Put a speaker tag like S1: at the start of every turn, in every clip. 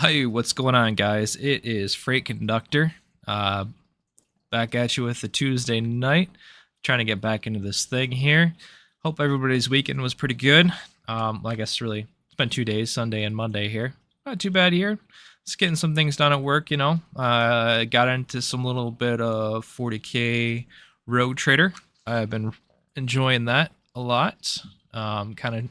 S1: Hey, what's going on, guys? It is Freight Conductor. Uh, Back at you with the Tuesday night. Trying to get back into this thing here. Hope everybody's weekend was pretty good. I guess really, it's been 2 days, Sunday and Monday here. Not too bad here. Just getting some things done at work, you know. Got into some little bit of 40K Rogue Trader. I've been enjoying that a lot. Kind of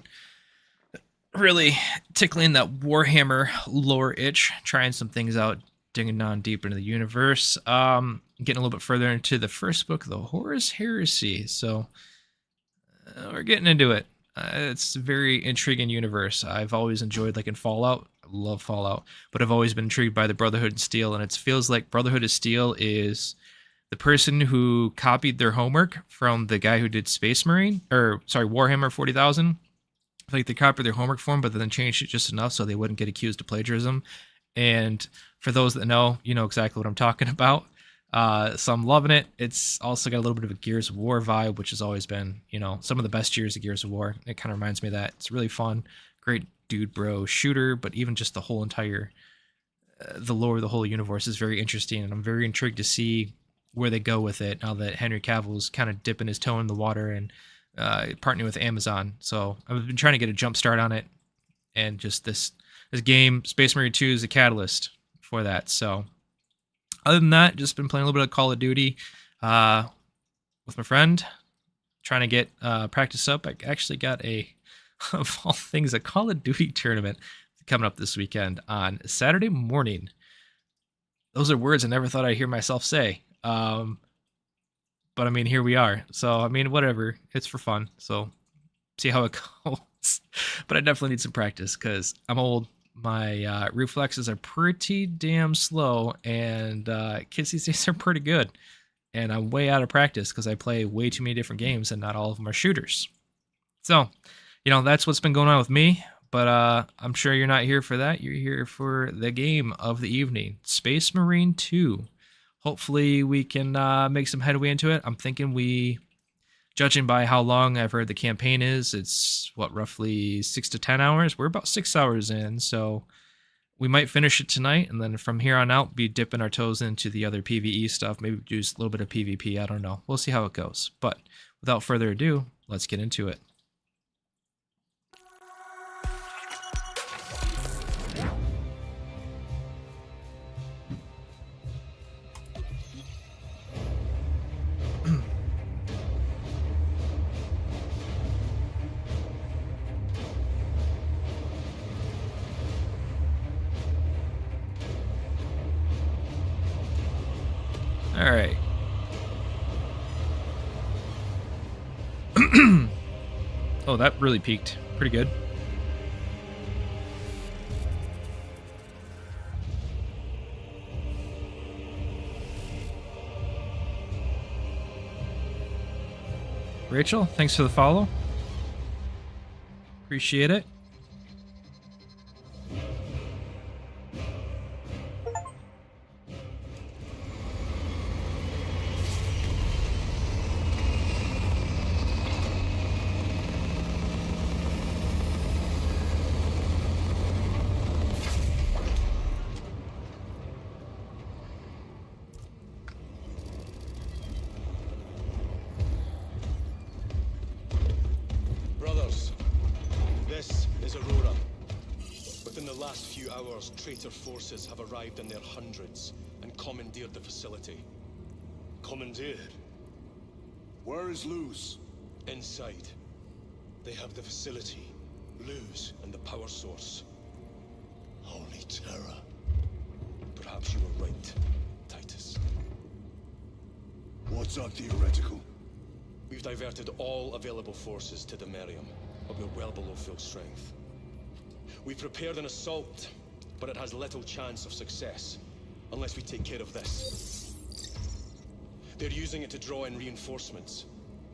S1: really tickling that Warhammer lore itch, trying some things out, digging down deep into the universe. Getting a little bit further into the first book, The Horus Heresy. So we're getting into it. It's a very intriguing universe. I've always enjoyed, like in Fallout, I love Fallout, but I've always been intrigued by the Brotherhood of Steel, and it feels like Brotherhood of Steel is the person who copied their homework from the guy who did Spacemarine, or sorry, Warhammer 40,000. Like they copied their homework form, but then changed it just enough so they wouldn't get accused of plagiarism. And for those that know, you know exactly what I'm talking about. So I'm loving it. It's also got a little bit of a Gears of War vibe, which has always been, you know, some of the best years of Gears of War. It kind of reminds me of that. It's really fun, great dude bro shooter, but even just the whole entire, the lore of the whole universe is very interesting, and I'm very intrigued to see where they go with it now that Henry Cavill's kind of dipping his toe in the water and partnering with Amazon. So I've been trying to get a jump start on it, and just this game, Space Marine 2, is a catalyst for that. So other than that, just been playing a little bit of Call of Duty with my friend, trying to get practice up. I actually got of all things, a Call of Duty tournament coming up this weekend on Saturday morning. Those are words I never thought I'd hear myself say. But I mean, here we are. So, I mean, whatever. It's for fun. So, see how it goes. But I definitely need some practice because I'm old. My reflexes are pretty damn slow, and kids these days are pretty good. And I'm way out of practice because I play way too many different games, and not all of them are shooters. So, you know, that's what's been going on with me. But I'm sure you're not here for that. You're here for the game of the evening, Space Marine 2. Hopefully we can make some headway into it. I'm thinking judging by how long I've heard the campaign is, it's roughly 6 to 10 hours. We're about 6 hours in, so we might finish it tonight, and then from here on out, be dipping our toes into the other PvE stuff. Maybe do a little bit of PvP. I don't know. We'll see how it goes. But without further ado, let's get into it. All right. Oh, that really peaked. Pretty good. Rachel, thanks for the follow. Appreciate it.
S2: This is Aurora. Within the last few hours, traitor forces have arrived in their hundreds and commandeered the facility.
S3: Commandeered? Where is Luz?
S2: Inside. They have the facility, Luz, and the power source.
S3: Holy terror.
S2: Perhaps you were right, Titus.
S3: What's our theoretical?
S2: We've diverted all available forces to Demerium, but we're well below full strength. We've prepared an assault, but it has little chance of success, unless we take care of this. They're using it to draw in reinforcements.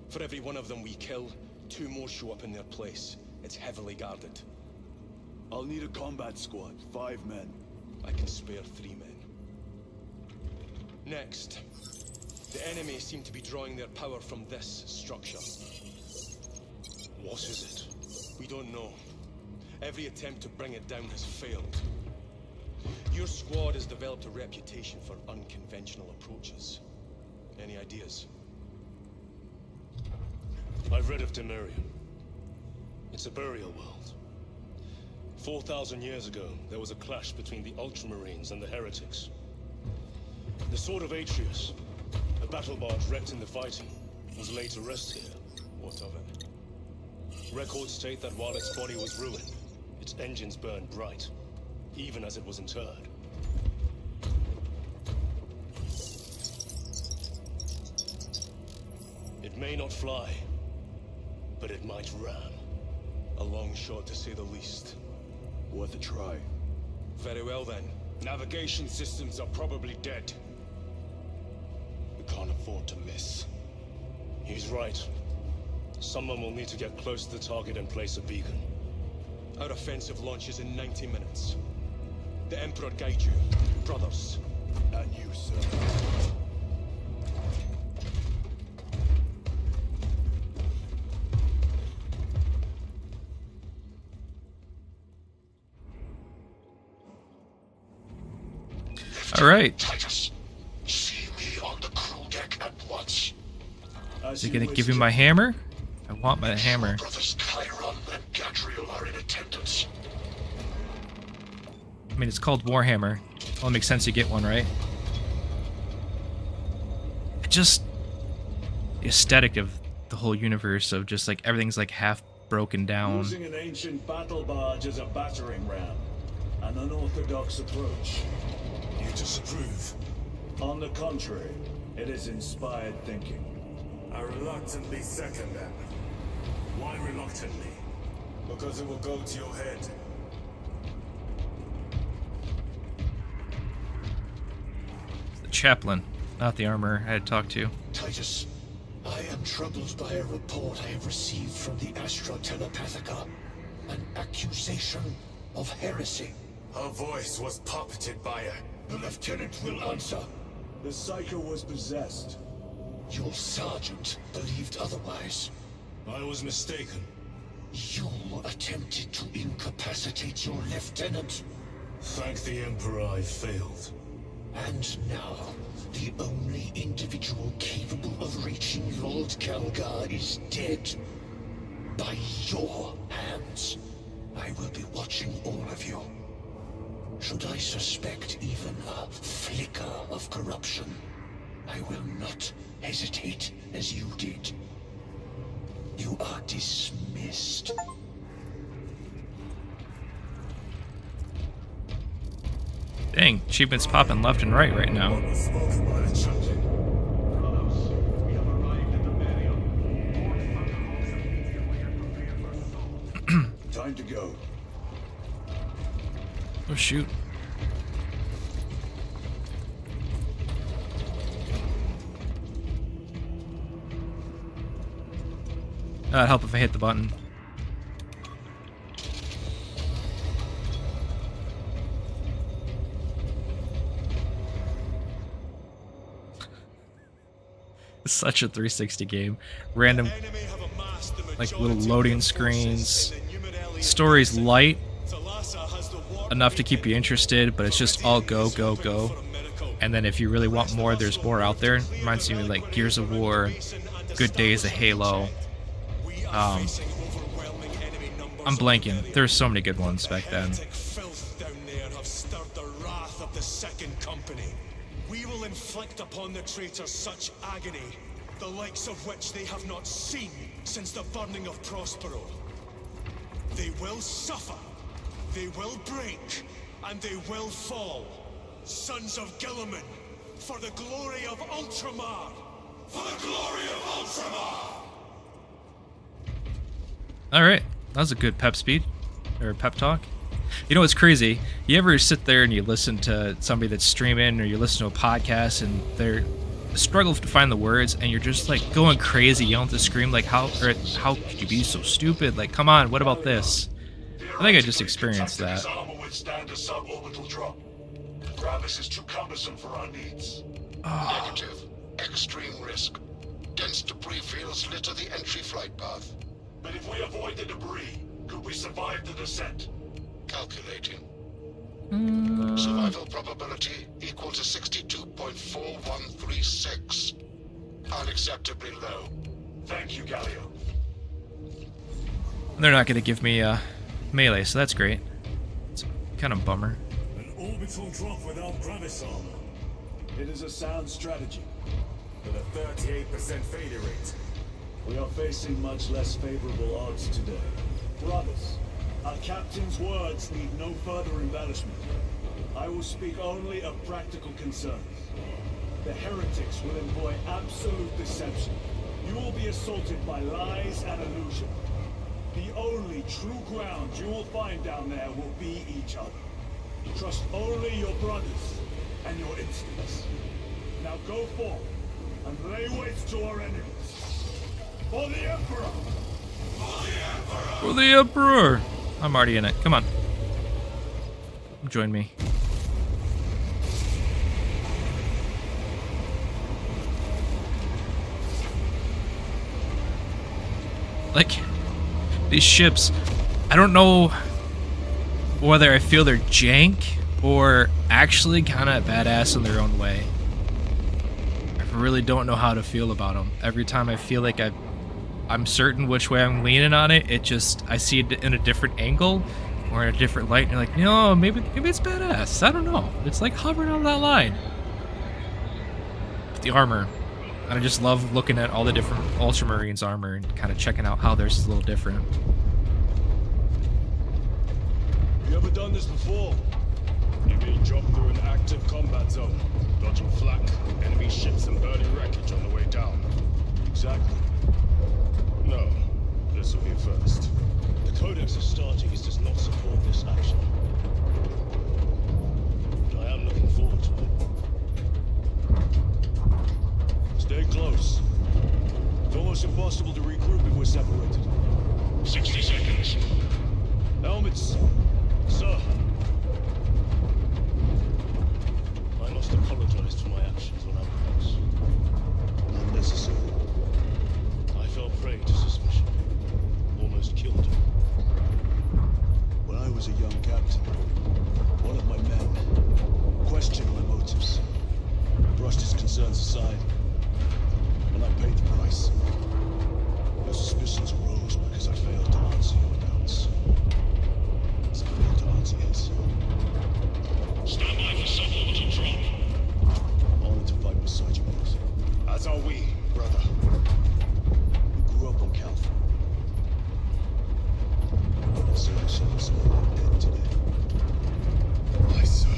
S2: For every one of them we kill, 2 more show up in their place. It's heavily guarded.
S3: I'll need a combat squad, 5 men.
S2: I can spare 3 men. Next, the enemy seem to be drawing their power from this structure.
S3: What is it?
S2: We don't know. Every attempt to bring it down has failed. Your squad has developed a reputation for unconventional approaches. Any ideas?
S4: I've read of Demerium. It's a burial world. 4,000 years ago, there was a clash between the Ultramarines and the Heretics. The Sword of Atreus, a battle barge wrecked in the fighting, was laid to rest here.
S2: What of it?
S4: Records state that while its body was ruined, its engines burned bright, even as it was interred. It may not fly, but it might ram.
S2: A long shot to say the least.
S3: Worth a try.
S2: Very well then. Navigation systems are probably dead. We can't afford to miss.
S4: He's right. Someone will need to get close to the target and place a beacon.
S2: Our offensive launches in 90 minutes. The Emperor guide you, brothers.
S3: And you, sir.
S1: All right.
S5: Titus, see me on the crew deck at once.
S1: Is he gonna give me my hammer? I want my hammer.
S5: Brothers Chiron and Gadriel are in attendance.
S1: I mean, it's called Warhammer. Well, it makes sense you get one, right? It just... the aesthetic of the whole universe of just like everything's like half broken down.
S3: Using an ancient battle barge as a battering ram. An unorthodox approach.
S5: You disapprove?
S3: On the contrary, it is inspired thinking.
S6: I reluctantly second that. Why reluctantly?
S3: Because it will go to your head.
S1: The chaplain, not the armor I had talked to.
S5: Titus, I am troubled by a report I have received from the Astra Telepathica. An accusation of heresy.
S6: Her voice was puppeted by her.
S5: The lieutenant will answer.
S3: The Psycho was possessed.
S5: Your sergeant believed otherwise.
S4: I was mistaken.
S5: You attempted to incapacitate your lieutenant.
S4: Thank the Emperor I failed.
S5: And now, the only individual capable of reaching Lord Kalgar is dead. By your hands. I will be watching all of you. Should I suspect even a flicker of corruption, I will not hesitate as you did. You are dismissed.
S1: Dang, achievements popping left and right now.
S6: What was spoken by the chaplain?
S3: Time to go.
S1: Oh shoot. That'd help if I hit the button. It's such a 360 game. Random,
S2: Enemy have amassed the
S1: like,
S2: majority
S1: little
S2: of
S1: loading
S2: their forces
S1: screens.
S2: in the Numeralian
S1: Story's
S2: basin.
S1: light
S2: Thalassa has the warp
S1: enough to keep you interested, but it's just all go, go, go. And then if you really want more, there's more out there. Reminds me of like Gears of War, Good Days of Halo. I'm blanking. There's so many good ones back then.
S2: Heretic filth down there have stirred the wrath of the Second Company. We will inflict upon the traitors such agony, the likes of which they have not seen since the burning of Prospero. They will suffer, they will break, and they will fall. Sons of Gilliman, for the glory of Ultramar! For the glory of Ultramar!
S1: Alright, that was a good pep speed, or pep talk. You know what's crazy? You ever sit there and you listen to somebody that's streaming, or you listen to a podcast and they're struggle to find the words, and you're just like going crazy, yelling to scream like, how could you be so stupid? Like, come on, what about this? I think I just experienced that.
S5: His armor withstand a suborbital drop. Gravis is too cumbersome for our needs. Negative. Extreme risk. Dense debris fields litter the entry flight path.
S6: But if we avoid the debris, could we survive the descent?
S5: Calculating. Survival probability equal to 62.4136. Unacceptably low.
S3: Thank you, Galio.
S1: They're not going to give me melee, so that's great. It's kind of a bummer.
S3: An orbital drop without gravis armor. It is a sound strategy.
S6: With a 38% failure rate.
S3: We are facing much less favorable odds today. Brothers, our captain's words need no further embellishment. I will speak only of practical concerns. The heretics will employ absolute deception. You will be assaulted by lies and illusion. The only true ground you will find down there will be each other. Trust only your brothers and your instincts. Now go forth and lay waste to our enemies. For the Emperor!
S1: For the Emperor! I'm already in it. Come on. Join me. Like, these ships, I don't know whether I feel they're jank or actually kind of badass in their own way. I really don't know how to feel about them. Every time I feel like I'm certain which way I'm leaning on it, I see it in a different angle or in a different light, and you're like, no, maybe it's badass. I don't know. It's like hovering on that line. But the armor, I just love looking at all the different Ultramarines armor and kind of checking out how theirs is a little different.
S2: You ever done this before? You being dropped through an active combat zone, dodging flak, enemy ships and burning wreckage on the way down.
S3: Exactly.
S2: No, this will be a first. The Codex of Stargates does not support this action. But I am looking forward to it. Stay close. It's almost impossible to regroup if we're separated.
S5: 60 seconds.
S2: Helmets, sir. I must apologize for my actions on Outposts.
S3: Unnecessary.
S2: I fell prey to suspicion. Almost killed him.
S3: When I was a young captain, one of my men questioned my motives, brushed his concerns aside, and I paid the price. Your suspicions arose because I failed to answer your doubts. As I failed to answer his.
S5: Stand by for suborbital drop.
S3: Honored to fight beside you both.
S2: As are we.
S3: Brother, we grew up on Calvin. And so I shall be someone dead today.
S2: Aye, sir.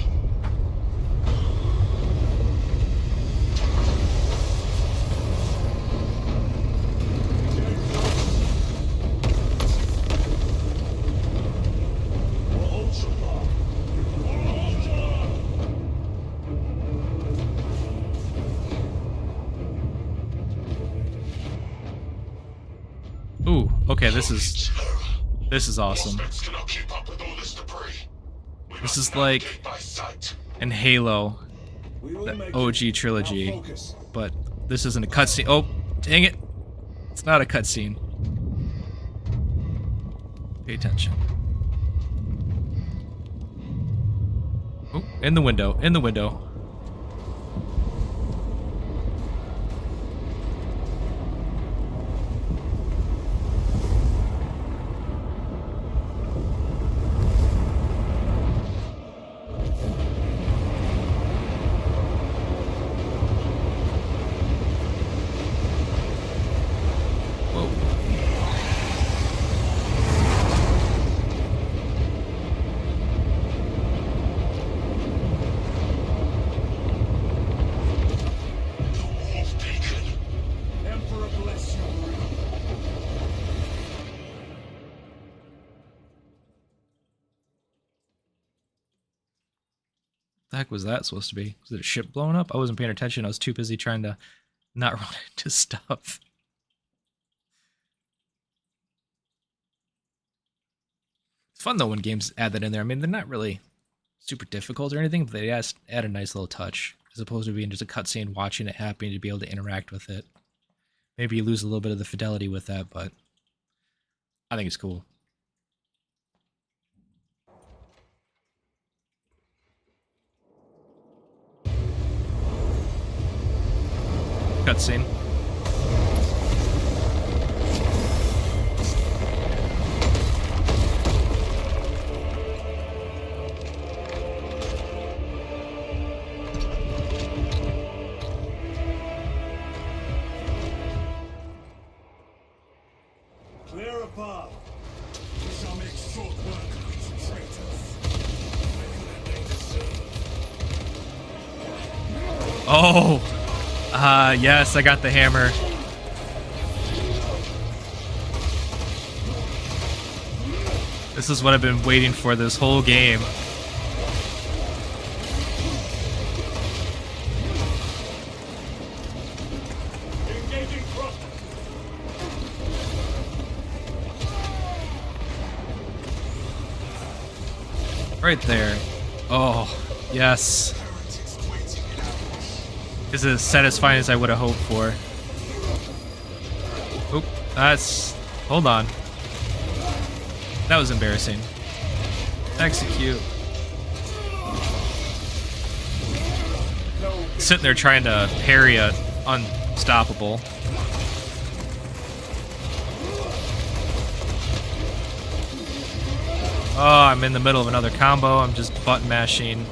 S1: Ooh, okay, this is awesome.
S5: Cannot keep up with all this debris.
S1: This is like
S5: By sight.
S1: in Halo,
S3: We will
S1: the
S3: make
S1: OG
S3: it.
S1: trilogy,
S3: Now focus.
S1: but this isn't a cutscene. Oh, dang it! It's not a cutscene. Pay attention. Oh, in the window, in the window.
S3: Emperor bless you, Marine.
S1: The heck was that supposed to be? Was it a ship blowing up? I wasn't paying attention. I was too busy trying to not run into stuff. It's fun though when games add that in there. I mean, they're not really super difficult or anything, but they add a nice little touch as opposed to being just a cutscene watching it happen to be able to interact with it. Maybe you lose a little bit of the fidelity with that, but I think it's cool. cutscene.
S3: Clear a path.
S6: We shall make short work of these traitors.
S1: Oh! Yes, I got the hammer. This is what I've been waiting for this whole game.
S3: Engaging thrust.
S1: Right there. Oh, yes. This is as satisfying as I would have hoped for. Oop, that's... Hold on. That was embarrassing. Execute. Sitting there trying to parry a unstoppable. Oh, I'm in the middle of another combo. I'm just button mashing.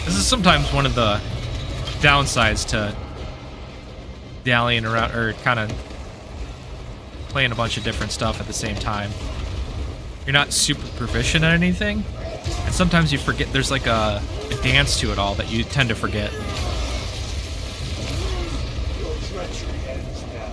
S1: This is sometimes one of the downsides to dallying around, or kind of playing a bunch of different stuff at the same time. You're not super proficient at anything, and sometimes you forget there's like a dance to it all that you tend to forget.
S3: Your treachery ends now.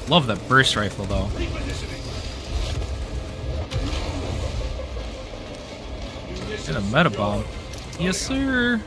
S1: Love that burst rifle though. And a meta bomb. Yes, sir.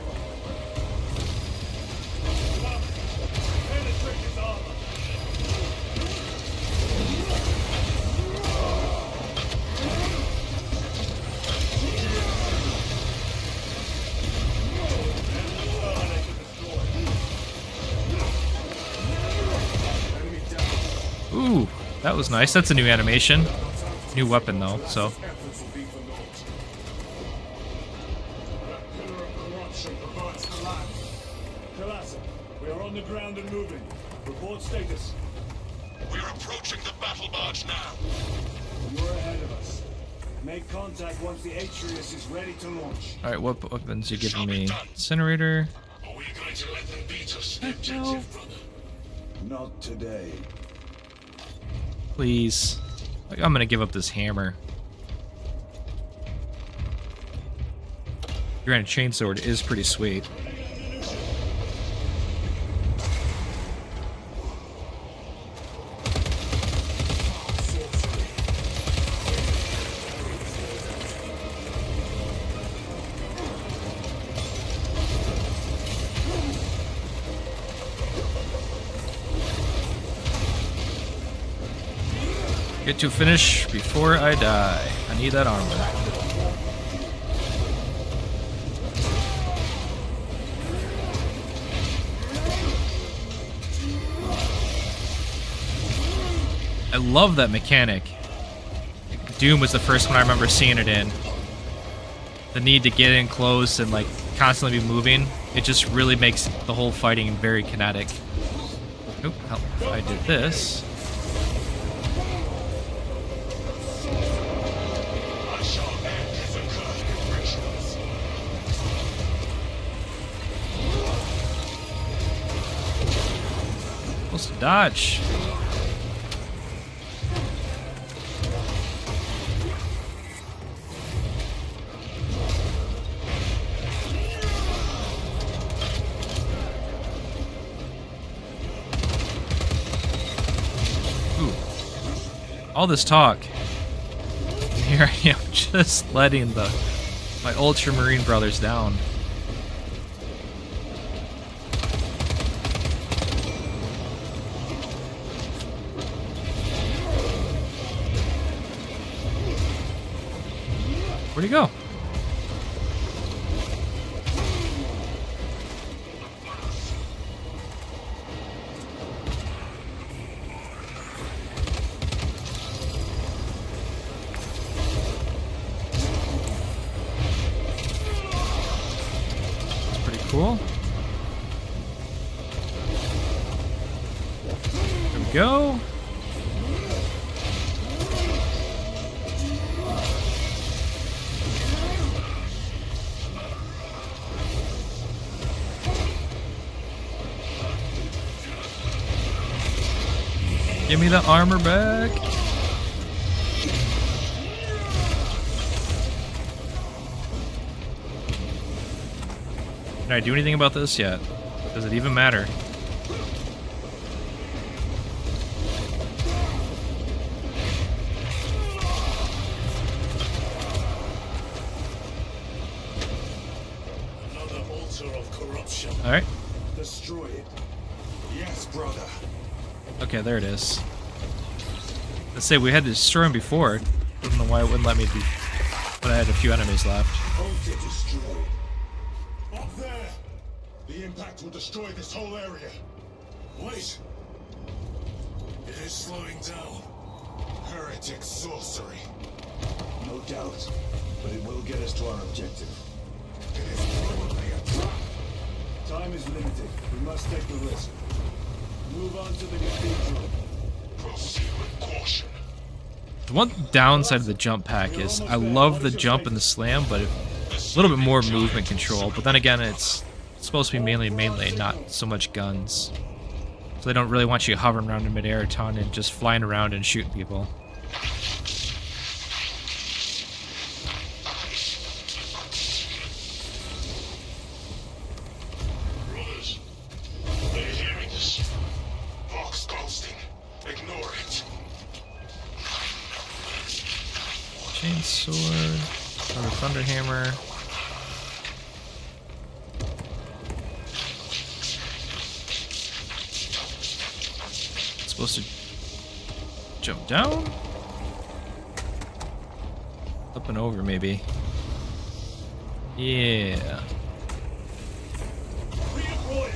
S1: Ooh, that was nice. That's a new animation. New weapon though, so.
S6: Efforts will be for naught. That pillar of corruption perverts the land.
S3: Kalasa, we are on the ground and moving. Report status.
S5: We're approaching the battle barge now.
S3: You're ahead of us. Make contact once the Atreus is ready to launch.
S1: Alright, what weapons you giving me? Incinerator.
S5: Are we going to let them beat us?
S1: Heck no.
S5: Objective, brother.
S3: Not today.
S1: Please. Like, I'm gonna give up this hammer. Granted, chainsword is pretty sweet. Get to finish before I die. I need that armor. I love that mechanic. Doom was the first one I remember seeing it in. The need to get in close and like constantly be moving. It just really makes the whole fighting very kinetic. Oop, hell, if I did this.
S5: I shall end his accursed operations.
S1: Supposed to dodge. Ooh. All this talk. Here I am just letting my Ultramarine brothers down. Where'd he go? That's pretty cool. There we go. Give me the armor back. Can I do anything about this yet? Does it even matter?
S6: Another altar of corruption.
S1: Alright.
S3: Destroy it.
S6: Yes, brother.
S1: Okay, there it is. Let's say we had to destroy him before. I don't know why it wouldn't let me do. But I had a few enemies left.
S6: Altar destroyed. Up there! The impact will destroy this whole area. Wait! It is slowing down. Heretic sorcery.
S3: No doubt. But it will get us to our objective.
S6: It is probably a trap.
S3: Time is limited. We must take the risk. Move on to the cathedral.
S6: Proceed with caution.
S1: The one downside of the jump pack is I love the jump and the slam, but a little bit more movement control. But then again, it's supposed to be mainly melee, not so much guns. So they don't really want you hovering around in midair a ton and just flying around and shooting people.
S6: Brothers, are you hearing this? Vox ghosting. Ignore it.
S1: Chainsword, another thunderhammer. Supposed to jump down? Up and over, maybe. Yeah.
S3: Redeploy!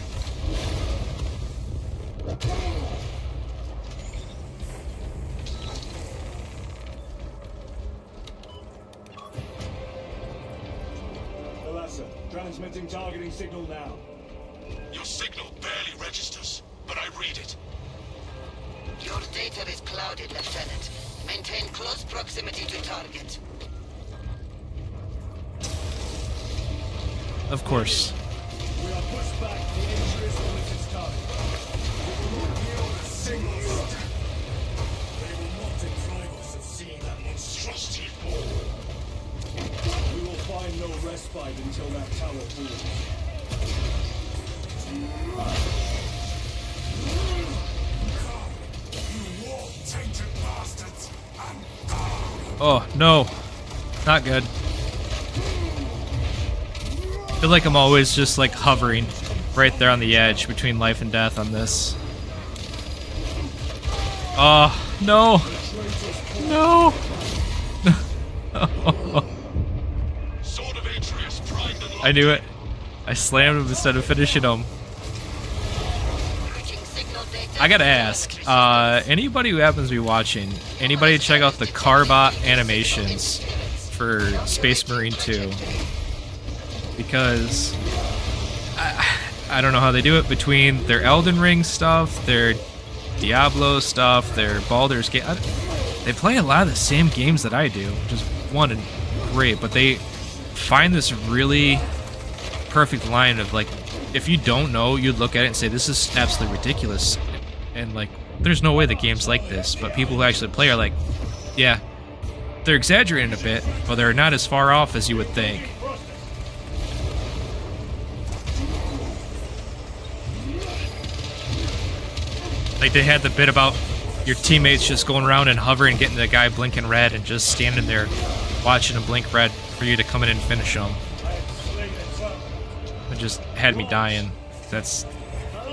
S3: Thalassa, transmitting targeting signal now.
S6: Your signal barely registers, but I read it.
S7: Your data is clouded, Lieutenant. Maintain close proximity to target.
S1: Of course.
S3: We are pushed back. The Aegis will miss its target.
S6: Signals. They will not deprive us of seeing that monstrosity fall.
S3: We will find no respite until that tower falls.
S6: You war-tainted bastards, and die.
S1: Oh, no. Not good. I feel like I'm always just like hovering right there on the edge between life and death on this. Oh, no. No.
S6: Sword of Atreus, primed and
S1: I knew it. I slammed him instead of finishing him.
S7: Merging signal data.
S1: I gotta ask, anybody who happens to be watching, anybody check out the Carbot animations for Spacemarine 2? Because I don't know how they do it between their Elden Ring stuff, their Diablo stuff, their Baldur's Gate. They play a lot of the same games that I do, which is one and great, but they find this really perfect line of like, if you don't know, you'd look at it and say, this is absolutely ridiculous. And like, there's no way the game's like this, but people who actually play are like, yeah, they're exaggerating a bit, but they're not as far off as you would think. Like they had the bit about your teammates just going around and hovering, getting the guy blinking red, and just standing there watching him blink red for you to come in and finish him. It just had me dying. That's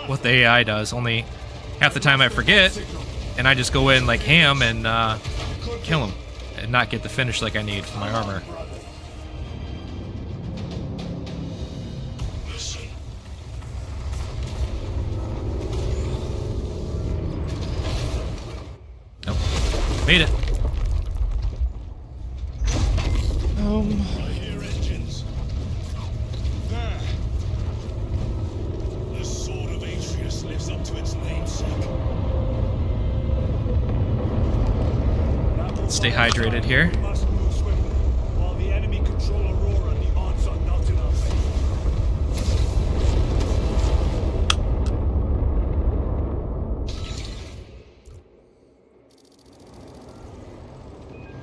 S1: what the AI does. Only half the time I forget, and I just go in like ham and kill him, and not get the finish like I need for my armor. Made it.
S4: I hear engines. There. The sword of Atreus lives up to its namesake.
S1: Stay hydrated here.
S3: We must move swiftly. While the enemy control Aurora, the odds are not in our favor.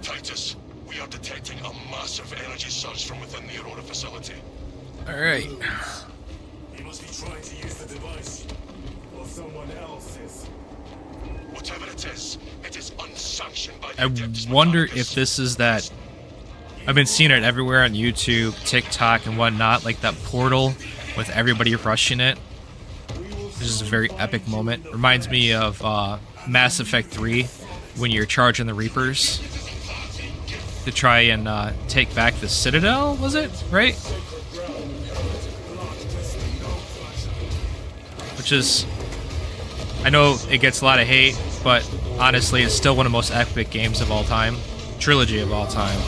S6: Titus, we are detecting a massive energy surge from within the Aurora facility.
S1: Alright.
S6: He must be trying to use the device. Or someone else is. Whatever it is unsanctioned by the
S1: I
S6: Adeptus
S1: wonder
S6: Mechanicus.
S1: if this is that. I've been seeing it everywhere on YouTube, TikTok, and whatnot, like that portal with everybody rushing it. This is a very epic moment. Reminds me of Mass Effect 3 when you're charging the Reapers to try and take back the Citadel, was it? Right? Which is, I know it gets a lot of hate, but honestly, it's still one of the most epic games of all time. Trilogy of all time.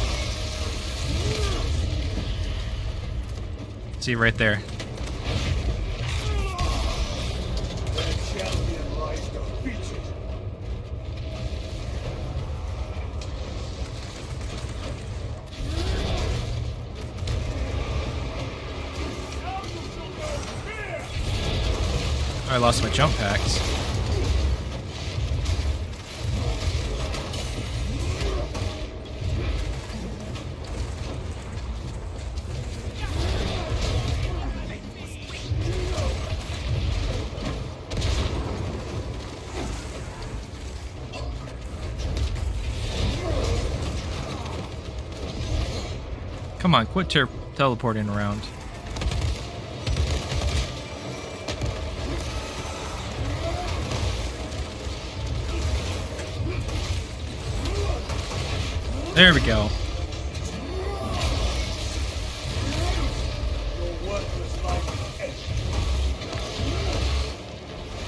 S1: See right there. I lost my jump packs. Come on, quit teleporting around. There we go.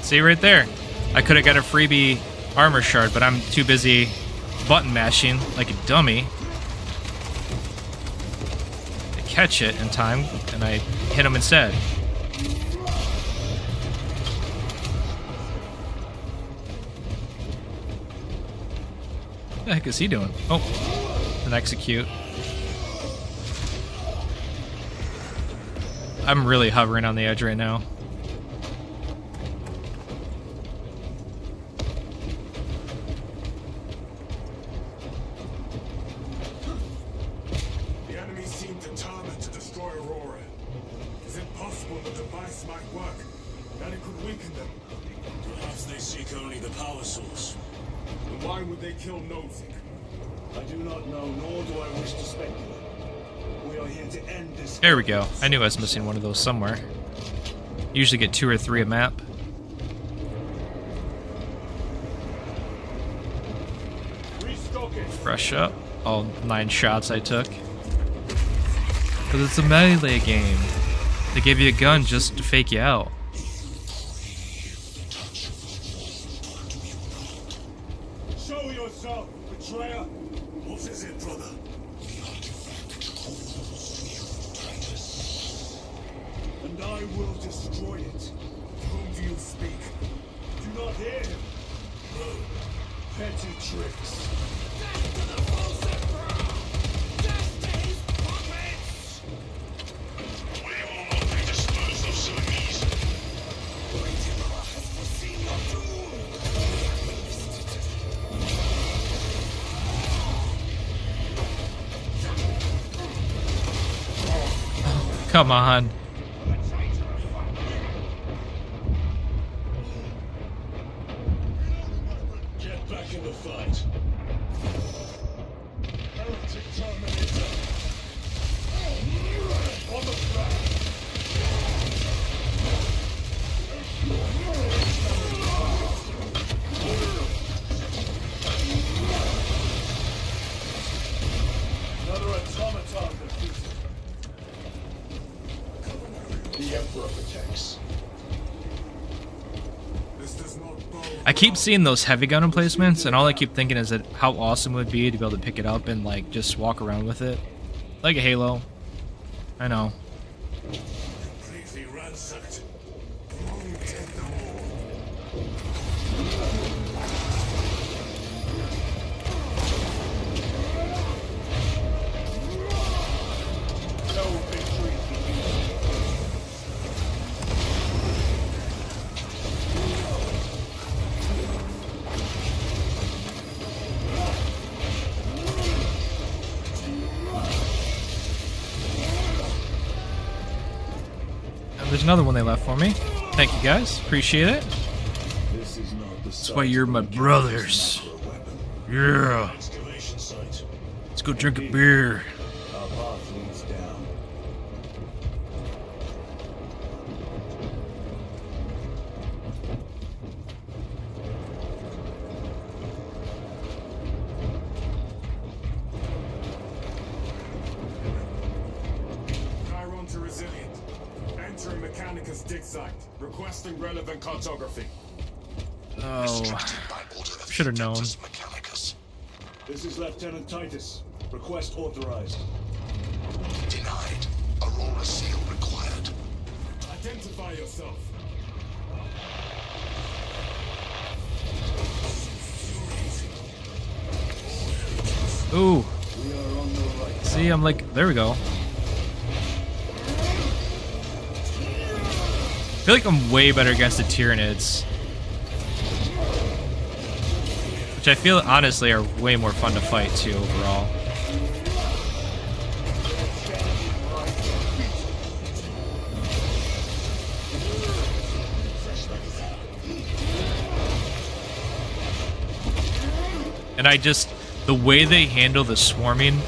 S1: See right there. I could have got a freebie armor shard, but I'm too busy button mashing like a dummy to catch it in time, and I hit him instead. What the heck is he doing? Oh, an execute. I'm really hovering on the edge right now.
S6: The enemy seem determined to destroy Aurora. Is it possible the device might work? That it could weaken them? Perhaps they seek only the power source. Then why would they kill Nozick?
S3: I do not know, nor do I wish to speculate. We are here to end this.
S1: There we go. I knew I was missing one of those somewhere. Usually get 2 or 3 a map. Fresh up. All 9 shots I took. Because it's a melee game. They give you a gun just to fake you out.
S3: Show yourself, betrayer.
S6: What is it, brother?
S3: And I will destroy it.
S6: Whom do you speak?
S3: Do not hear him. Petty tricks.
S6: We will not be disposed of so easily.
S1: Come on.
S4: Get back in the fight.
S3: Heretic Terminator. On the flag. Another automaton defeated. The Emperor protects.
S6: This does not bode.
S1: I keep seeing those heavy gun emplacements, and all I keep thinking is that how awesome it would be to be able to pick it up and like just walk around with it, like a Halo. I know.
S6: Completely ransacked. Long take them all.
S3: No victory for you.
S1: There's another one they left for me. Thank you guys, appreciate it.
S3: This is not the
S1: That's why you're my brothers. Yeah.
S4: Excavation site.
S1: Let's go drink a beer.
S3: Our path leads down.
S6: Chiron to Resilient. Entering Mechanicus dig site. Requesting relevant cartography.
S1: Oh, should have known.
S3: This is Lieutenant Titus. Request authorized.
S5: Denied. Aurora seal required.
S6: Identify yourself.
S1: Ooh,
S3: We are on the right.
S1: see, I'm like, there we go. I feel like I'm way better against the Tyranids. Which I feel, honestly, are way more fun to fight, too, overall. And I just, the way they handle the swarming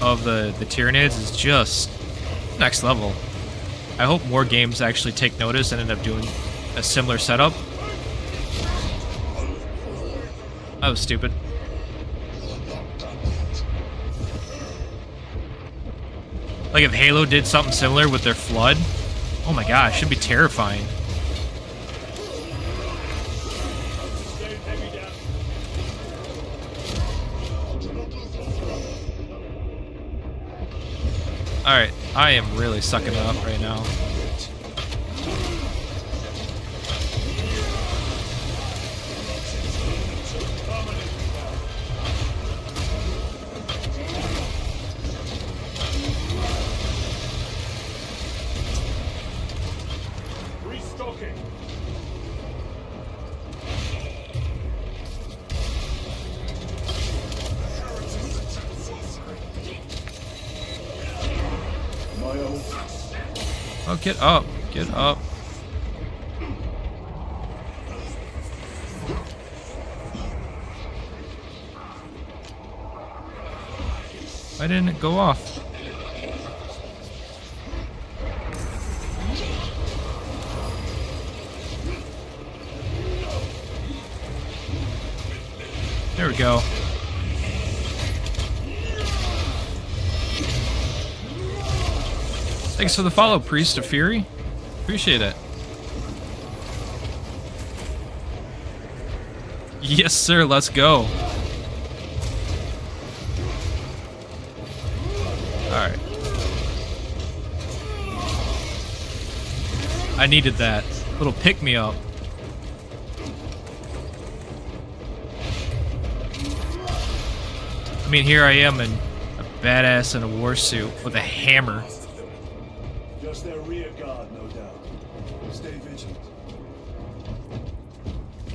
S1: of the Tyranids is just next level. I hope more games actually take notice and end up doing a similar setup. That was stupid. Like if Halo did something similar with their flood, oh my gosh, it'd be terrifying. Alright, I am really sucking it up right now.
S3: Restocking. My old
S1: Oh, get up. Get up. Why didn't it go off? There we go. Thanks for the follow, Priest of Fury. Appreciate it. Yes, sir. Let's go. Alright. I needed that. Little pick-me-up. I mean, here I am in a badass in a war suit with a hammer.
S3: Just their rear guard, no doubt. Stay vigilant.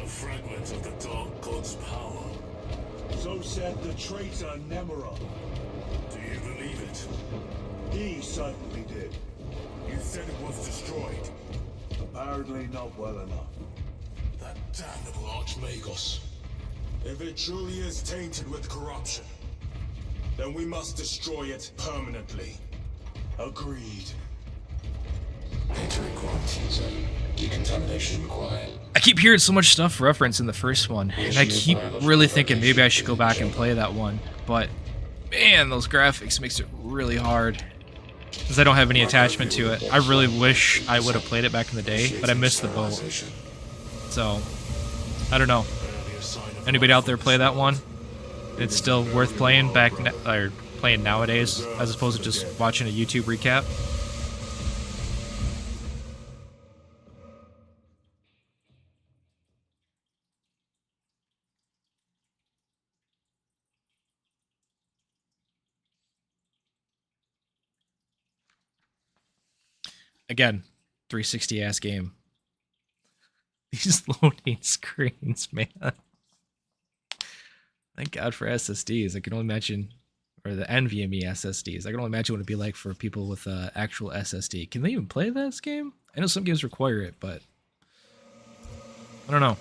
S6: A fragment of the Dark God's power.
S3: So said the traitor Imurah.
S6: Do you believe it?
S3: He certainly did.
S6: You said it was destroyed.
S3: Apparently not well enough.
S6: That damnable Archmagos. If it truly is tainted with corruption, then we must destroy it permanently.
S3: Agreed.
S5: Entering quarantine zone. Decontamination required.
S1: I keep hearing so much stuff referenced in the first one, and I keep really thinking maybe I should go back and play that one. But, man, those graphics makes it really hard. Because I don't have any attachment to it. I really wish I would have played it back in the day, but I missed the boat. So, I don't know. Anybody out there play that one? It's still worth playing or playing nowadays, as opposed to just watching a YouTube recap. Again, 360 ass game. These loading screens, man. Thank God for SSDs. I can only imagine, or the NVMe SSDs. I can only imagine what it'd be like for people with actual SSD. Can they even play this game? I know some games require it, but I don't know.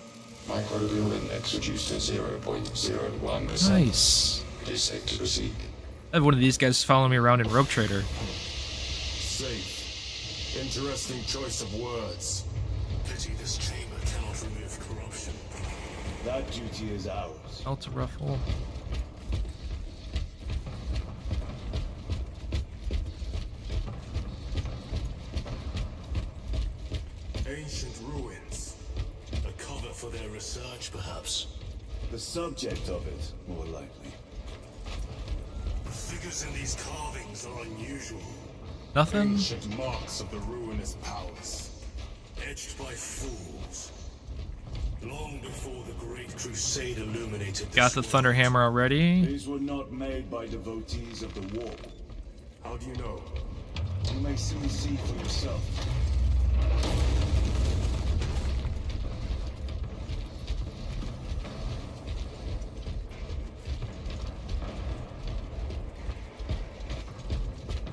S8: Microbial index reduced to 0.01%.
S1: Nice.
S8: It is safe to proceed.
S1: I have one of these guys following me around in Rogue Trader.
S6: Safe. Interesting choice of words.
S4: Pity this chamber cannot remove corruption.
S3: That duty is ours.
S1: Ultra Ruffle.
S4: Ancient ruins. A cover for their research, perhaps.
S3: The subject of it, more likely.
S4: The figures in these carvings are unusual.
S1: Nothing?
S6: Ancient marks of the ruinous powers.
S4: Edged by fools. Long before the Great Crusade illuminated this
S1: Got the
S4: world.
S1: Thunder Hammer already.
S3: These were not made by devotees of the war.
S6: How do you know?
S3: You may soon see for yourself.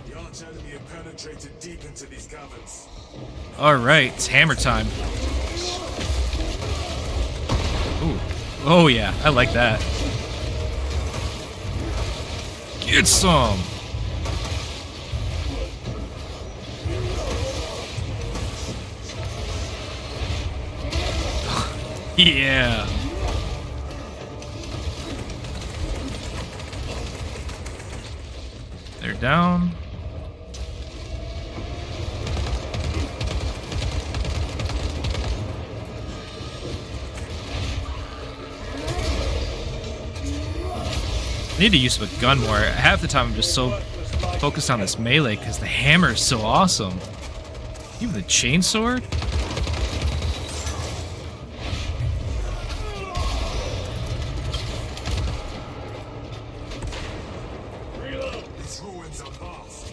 S6: The arch enemy have penetrated deep into these caverns.
S1: Alright, it's hammer time. Ooh. Oh yeah, I like that. Get some! Yeah! They're down. I need to use a gun more. Half the time I'm just so focused on this melee because the hammer is so awesome. Even the chainsword?
S6: These ruins are vast.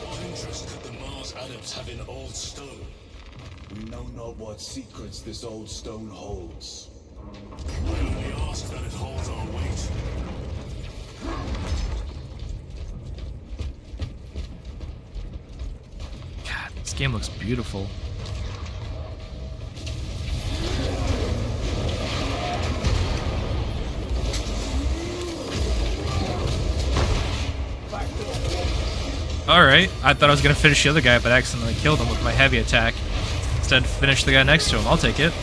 S4: What interest could the Mars adepts have in old stone?
S3: We know not what secrets this old stone holds.
S4: I only ask that it holds our weight.
S1: God, this game looks beautiful. Alright, I thought I was gonna finish the other guy, but I accidentally killed him with my heavy attack. Instead, finish the guy next to him. I'll take it.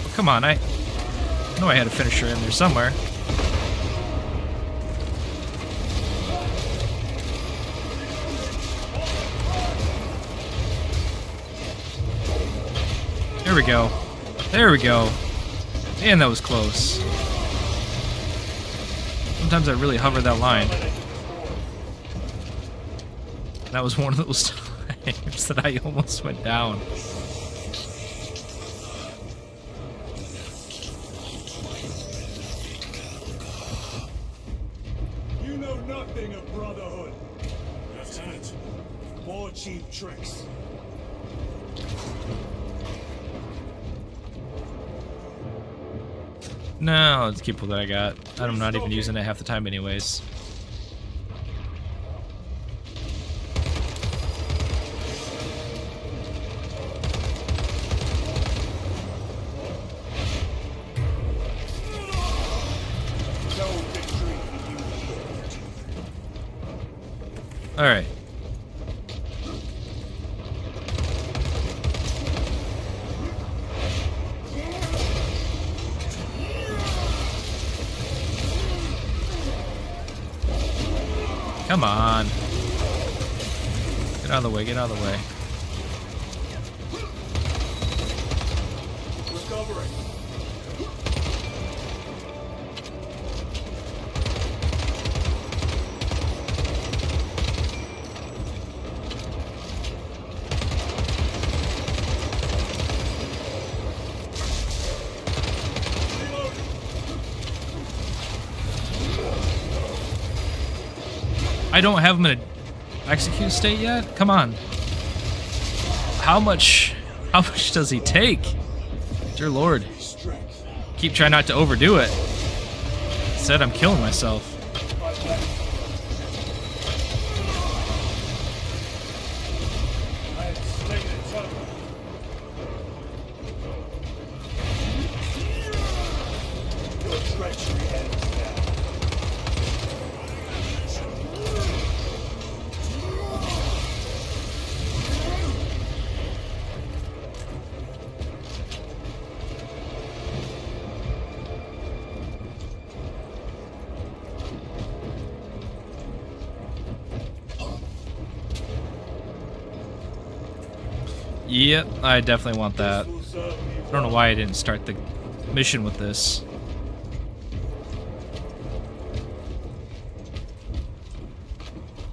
S1: Oh, come on, I know I had a finisher in there somewhere. There we go. There we go. And that was close. Sometimes I really hover that line. That was one of those times that I almost went down.
S3: You know nothing of brotherhood.
S4: Lieutenant,
S3: More cheap tricks.
S1: No, let's keep what I got. I'm not even using it half the time anyways. Alright. Come on. Get out of the way, get out of the way.
S3: Recovering.
S1: I don't have him in a execute state yet? Come on. How much does he take? Dear Lord. Keep trying not to overdo it. Said I'm killing myself. Yep, I definitely want that. I don't know why I didn't start the mission with this.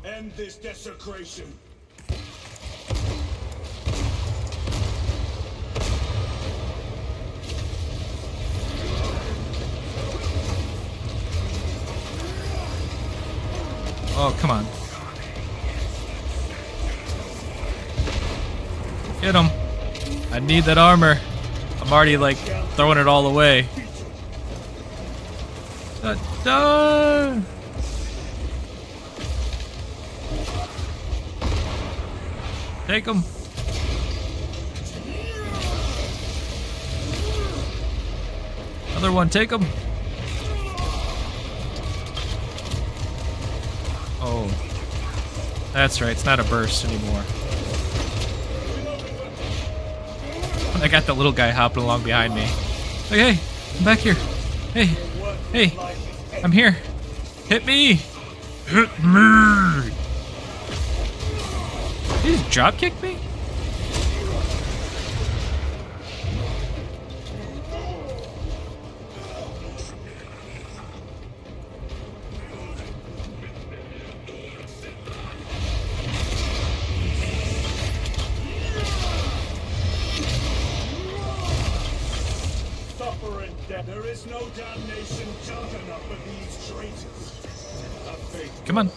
S3: End this desecration.
S1: Oh, come on. Get him. I need that armor. I'm already, like, throwing it all away. Take him. Another one, take him. Oh. That's right, it's not a burst anymore. I got the little guy hopping along behind me. Like, hey, I'm back here. Hey, hey, I'm here. Hit me. Hit me. Did he just drop kick me?
S3: There is no damnation juggernaut for these traitors. Have faith.
S1: Come on.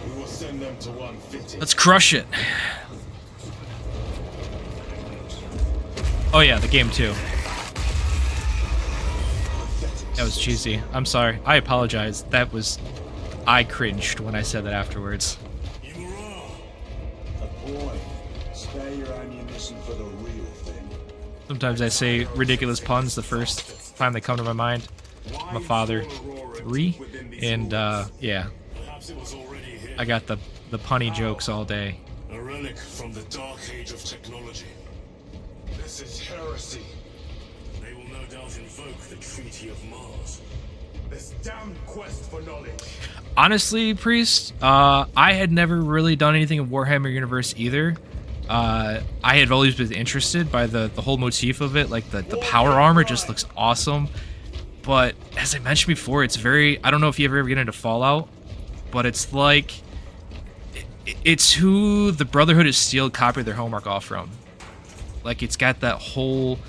S3: We will send them to one fitting.
S1: Let's crush it. Oh yeah, the game too. That was cheesy. I'm sorry. I apologize. I cringed when I said that afterwards.
S3: Imurah. A boy. Spare your ammunition for the real thing.
S1: Sometimes I say ridiculous puns the first time they come to my mind. I'm a father. And yeah. I got the punny jokes all day.
S6: A relic from the dark age of technology.
S3: This is heresy.
S6: They will no doubt invoke the Treaty of Mars.
S3: This damn quest for knowledge.
S1: Honestly, Priest, I had never really done anything in Warhammer Universe either. I had always been interested by the whole motif of it, like the power armor just looks awesome. But as I mentioned before, it's very, I don't know if you ever get into Fallout, but it's like, it's who the Brotherhood of Steel copied their homework off from. Like, it's got that whole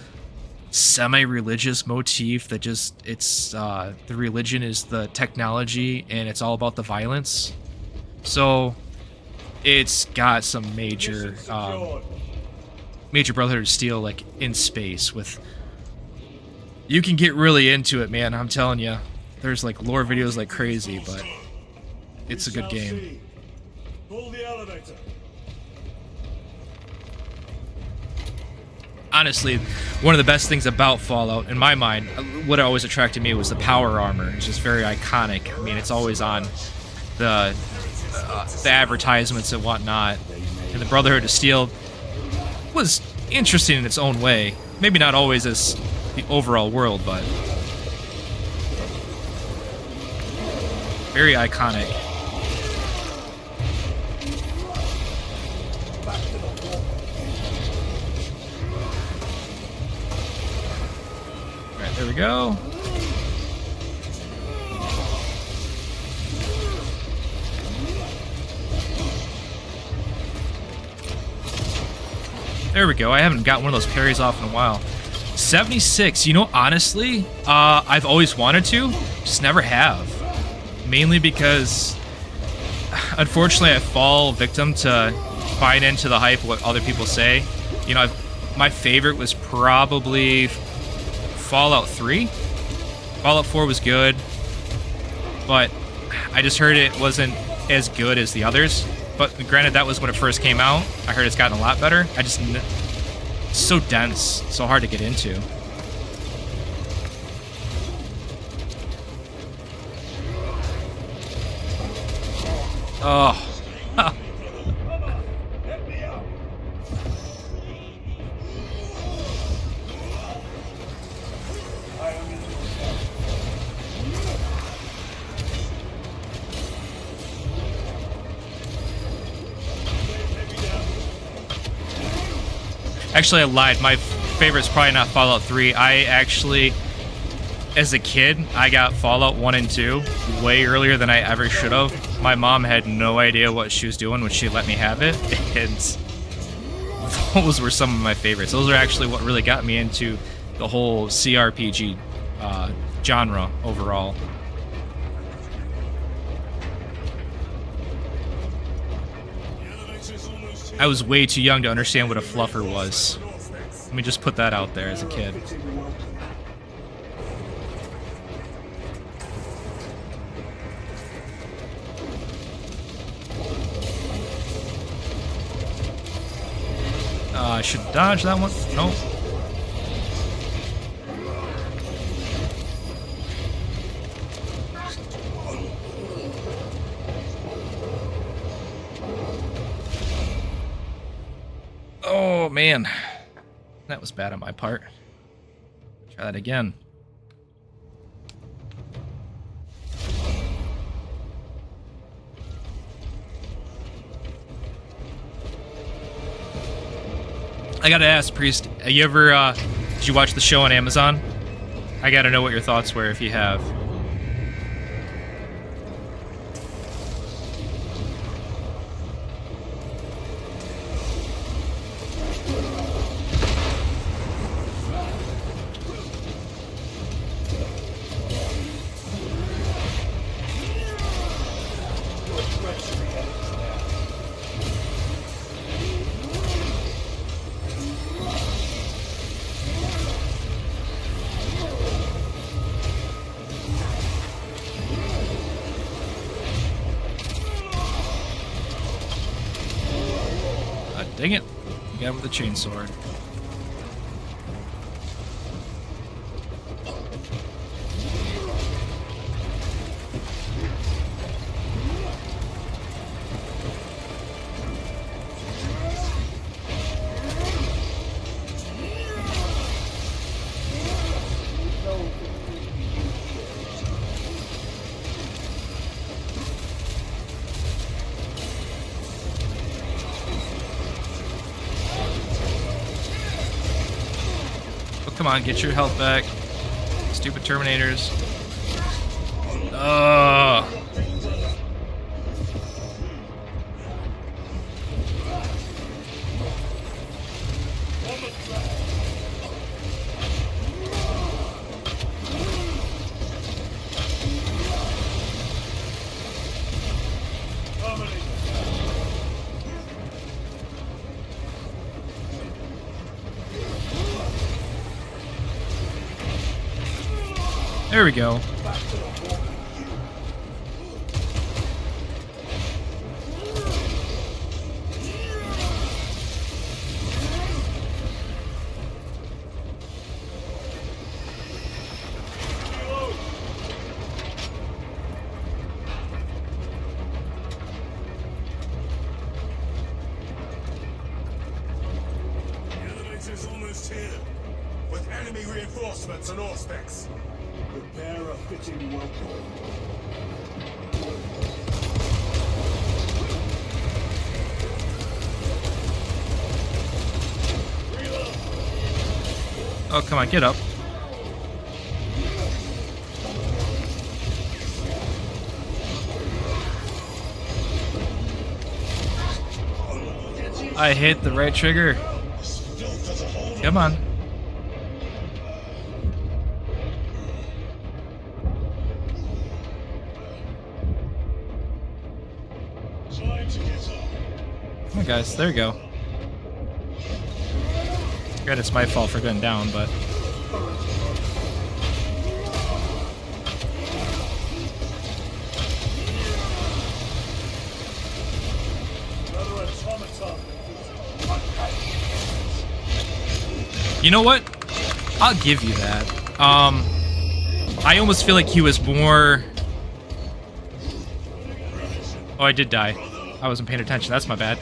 S1: semi-religious motif that just, it's, the religion is the technology and it's all about the violence. So it's got some major Brotherhood of Steel, like, in space with... You can get really into it, man, I'm telling you. There's, like, lore videos like crazy, but it's a good game.
S3: Pull the elevator.
S1: Honestly, one of the best things about Fallout, in my mind, what always attracted me was the power armor. It's just very iconic. I mean, it's always on the advertisements and whatnot. And the Brotherhood of Steel was interesting in its own way. Maybe not always as the overall world, but very iconic. There we go. There we go. I haven't gotten one of those parries off in a while. 76. You know, honestly, I've always wanted to, just never have. Mainly because, unfortunately, I fall victim to buying into the hype of what other people say. You know, my favorite was probably Fallout 3. Fallout 4 was good, but I just heard it wasn't as good as the others. But granted, that was when it first came out. I heard it's gotten a lot better. It's so dense, so hard to get into. Oh. Actually, I lied. My favorite's probably not Fallout 3. I actually, as a kid, I got Fallout 1 and 2 way earlier than I ever should have. My mom had no idea what she was doing when she let me have it, and those were some of my favorites. Those are actually what really got me into the whole CRPG genre overall. I was way too young to understand what a fluffer was. Let me just put that out there as a kid. I should dodge that one. Nope. Oh, man. That was bad on my part. Try that again. I gotta ask, Priest, you ever, did you watch the show on Amazon? I gotta know what your thoughts were if you have. Dang it. You got him with a chainsword. Come on, get your health back. Stupid Terminators. Ugh. There we go.
S6: The elevator's almost here, with enemy reinforcements and all specs.
S3: Prepare a fitting welcome.
S1: Oh, come on, get up. I hit the right trigger. Come on. Come on, guys. There you go. Granted, it's my fault for going down, but... You know what? I'll give you that. I almost feel like he was more... Oh, I did die. I wasn't paying attention. That's my bad.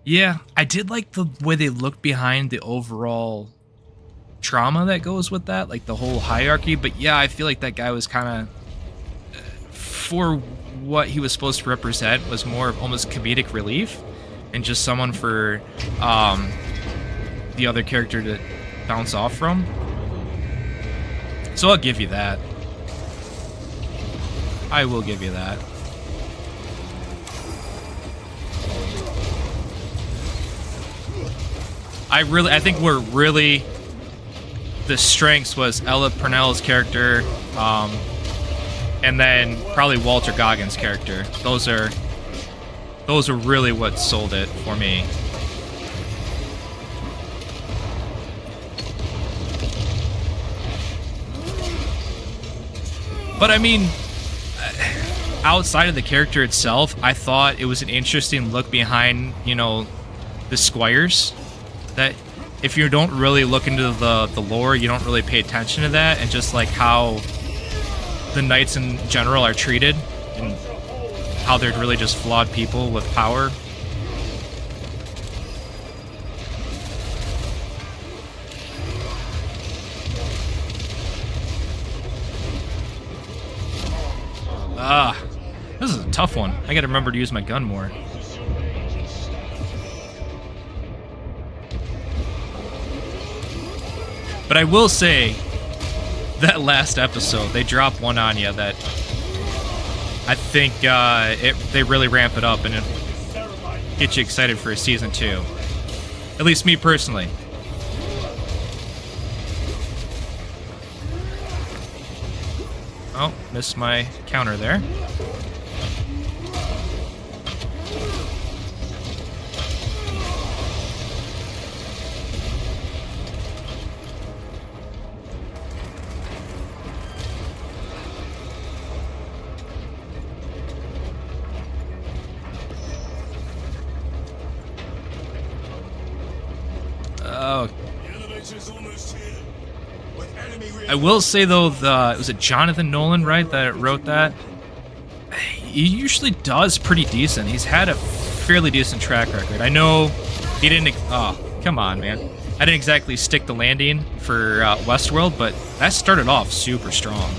S1: Yeah, I did like the way they looked behind the overall trauma that goes with that, like the whole hierarchy. But yeah, I feel like that guy was kind of, for what he was supposed to represent, was more of almost comedic relief and just someone for the other character to bounce off from. So I'll give you that. I will give you that. I think we're really, the strengths was Ella Purnell's character, and then probably Walter Goggins' character. Those are really what sold it for me. But I mean, outside of the character itself, I thought it was an interesting look behind, you know, the squires. That if you don't really look into the lore, you don't really pay attention to that, and just like how the knights in general are treated, and how they're really just flawed people with power. This is a tough one. I gotta remember to use my gun more. But I will say, that last episode, they drop one on you that I think they really ramp it up and it gets you excited for a season 2. At least me personally. Oh, missed my counter there. I will say though, was it Jonathan Nolan, right, that wrote that? He usually does pretty decent. He's had a fairly decent track record. I know he didn't. Oh, come on, man! I didn't exactly stick the landing for Westworld, but that started off super strong.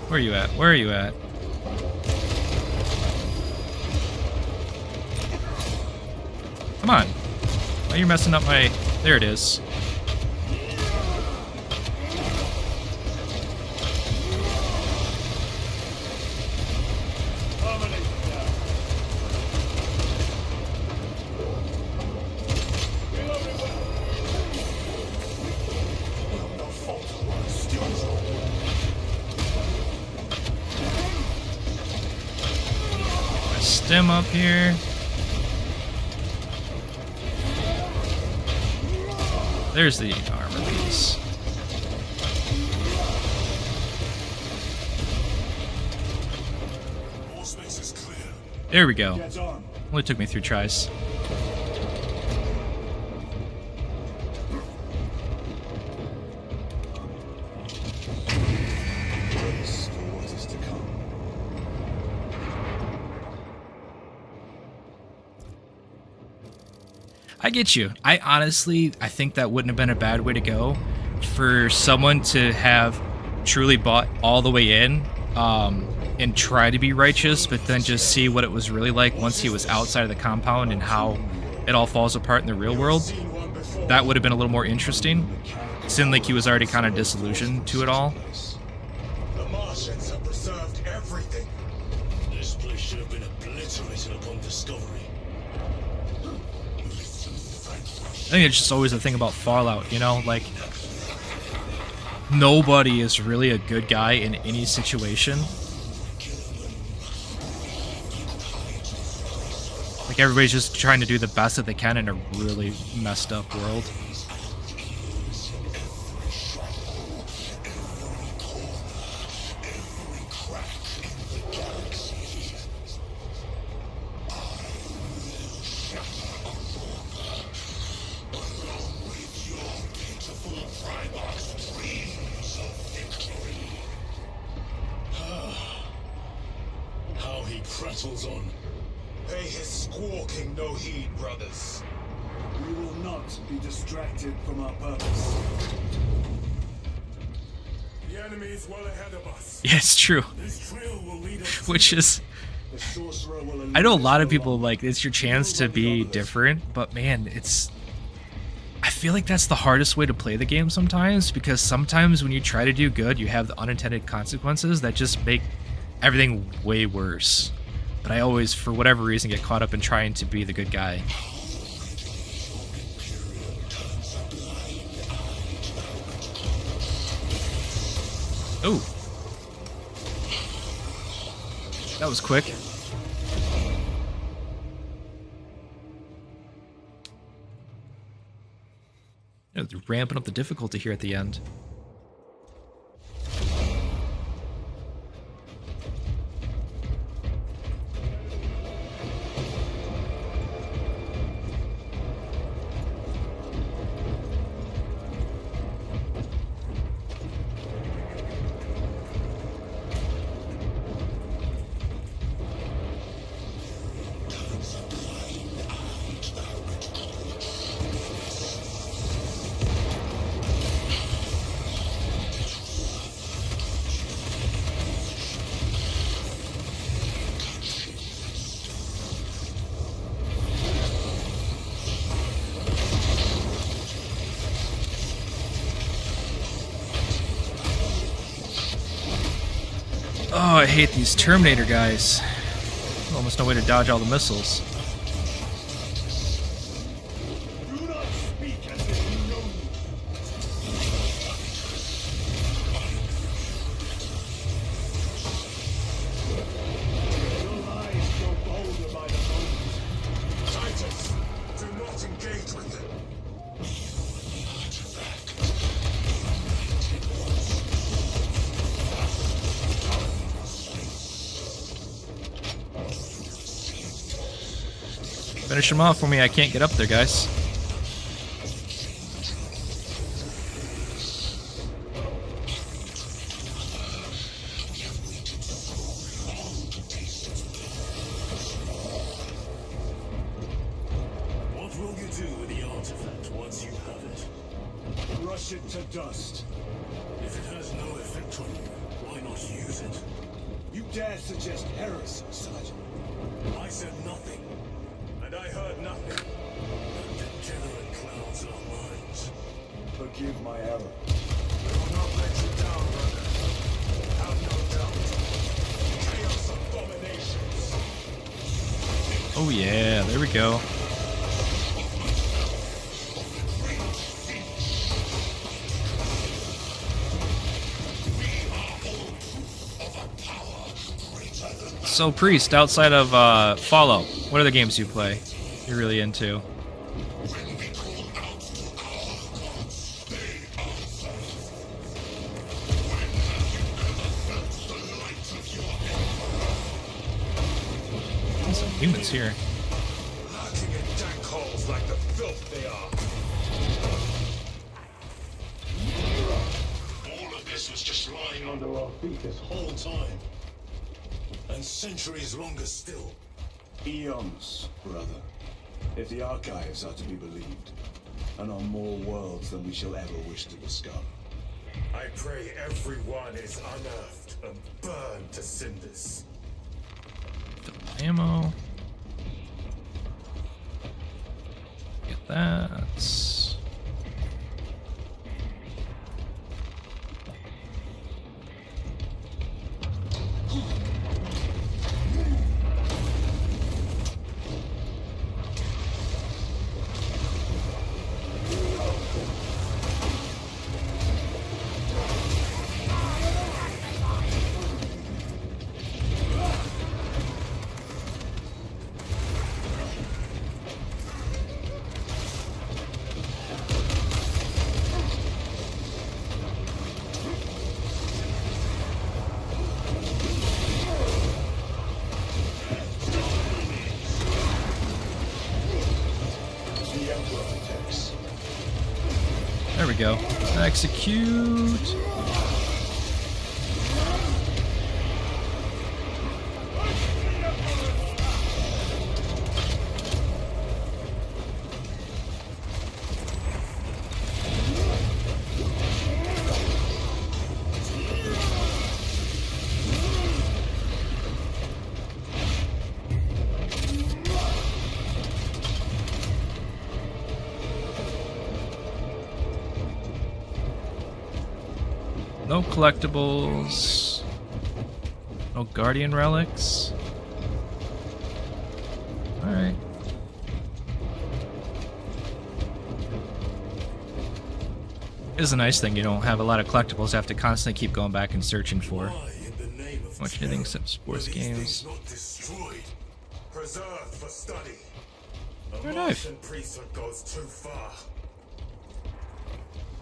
S1: Where are you at? Where are you at? Come on. Oh, you're messing up my... There it is. Stem up here. There's the armor piece. There we go. Only took me 3 tries. I get you. I think that wouldn't have been a bad way to go. for someone to have truly bought all the way in and try to be righteous, but then just see what it was really like once he was outside of the compound and how it all falls apart in the real world, that would have been a little more interesting. It seemed like he was already kind of disillusioned to it all.
S6: The Martians have preserved everything.
S4: This place should have been obliterated upon discovery.
S1: I think it's just always the thing about Fallout, you know, like, nobody is really a good guy in any situation. Like, everybody's just trying to do the best that they can in a really messed up world.
S4: How he prattles on.
S6: Pay his squawking no heed, brothers.
S3: We will not be distracted from our purpose.
S6: The enemy is well ahead of us.
S1: Yeah, it's true.
S6: This trail will lead us.
S1: Which is,
S3: The sorcerer will
S1: I know a lot of people, like, it's your chance to be different, but man, it's, I feel like that's the hardest way to play the game sometimes, because sometimes when you try to do good, you have the unintended consequences that just make everything way worse. But I always, for whatever reason, get caught up in trying to be the good guy. Oh. That was quick. Yeah, they're ramping up the difficulty here at the end. Oh, I hate these Terminator guys. Almost no way to dodge all the missiles.
S3: Do not speak as if you know me. Your eyes grow bolder by the moment.
S6: Titus, do not engage with them.
S1: Finish them off for me, I can't get up there, guys.
S4: What will you do with the artifact once you have it?
S3: Rush it to dust.
S4: If it has no effect on you, why not use it?
S3: You dare suggest heresy, Sergeant?
S4: I said nothing.
S6: And I heard nothing.
S4: The degenerate clouds our minds.
S3: Forgive my error.
S6: We will not let you down, brother. Have no doubt. Chaos abominations.
S1: Oh yeah, there we go. So, Priest, outside of Fallout, what other games do you play you're really into? There's some humans here.
S6: Lurking in dank holes like the filth they are.
S4: All of this was just lying under our feet this whole time. And centuries longer still.
S3: Eons, brother. If the archives are to be believed. and on more worlds than we shall ever wish to discover.
S6: I pray everyone is unearthed and burned to cinders.
S1: Ammo. Get that. There we go. Execute. No collectibles. No guardian relics. Alright. It is a nice thing you don't have a lot of collectibles you have to constantly keep going back and searching for. Much anything except sports games.
S6: Not destroyed, preserved for study. A
S1: Very nice.
S6: Martian priesthood goes too far.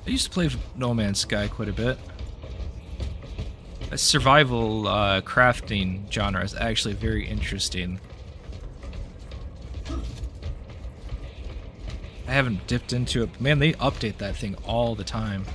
S1: I used to play No Man's Sky quite a bit. A survival crafting genre is actually very interesting. I haven't dipped into it, but man, they update that thing all the time.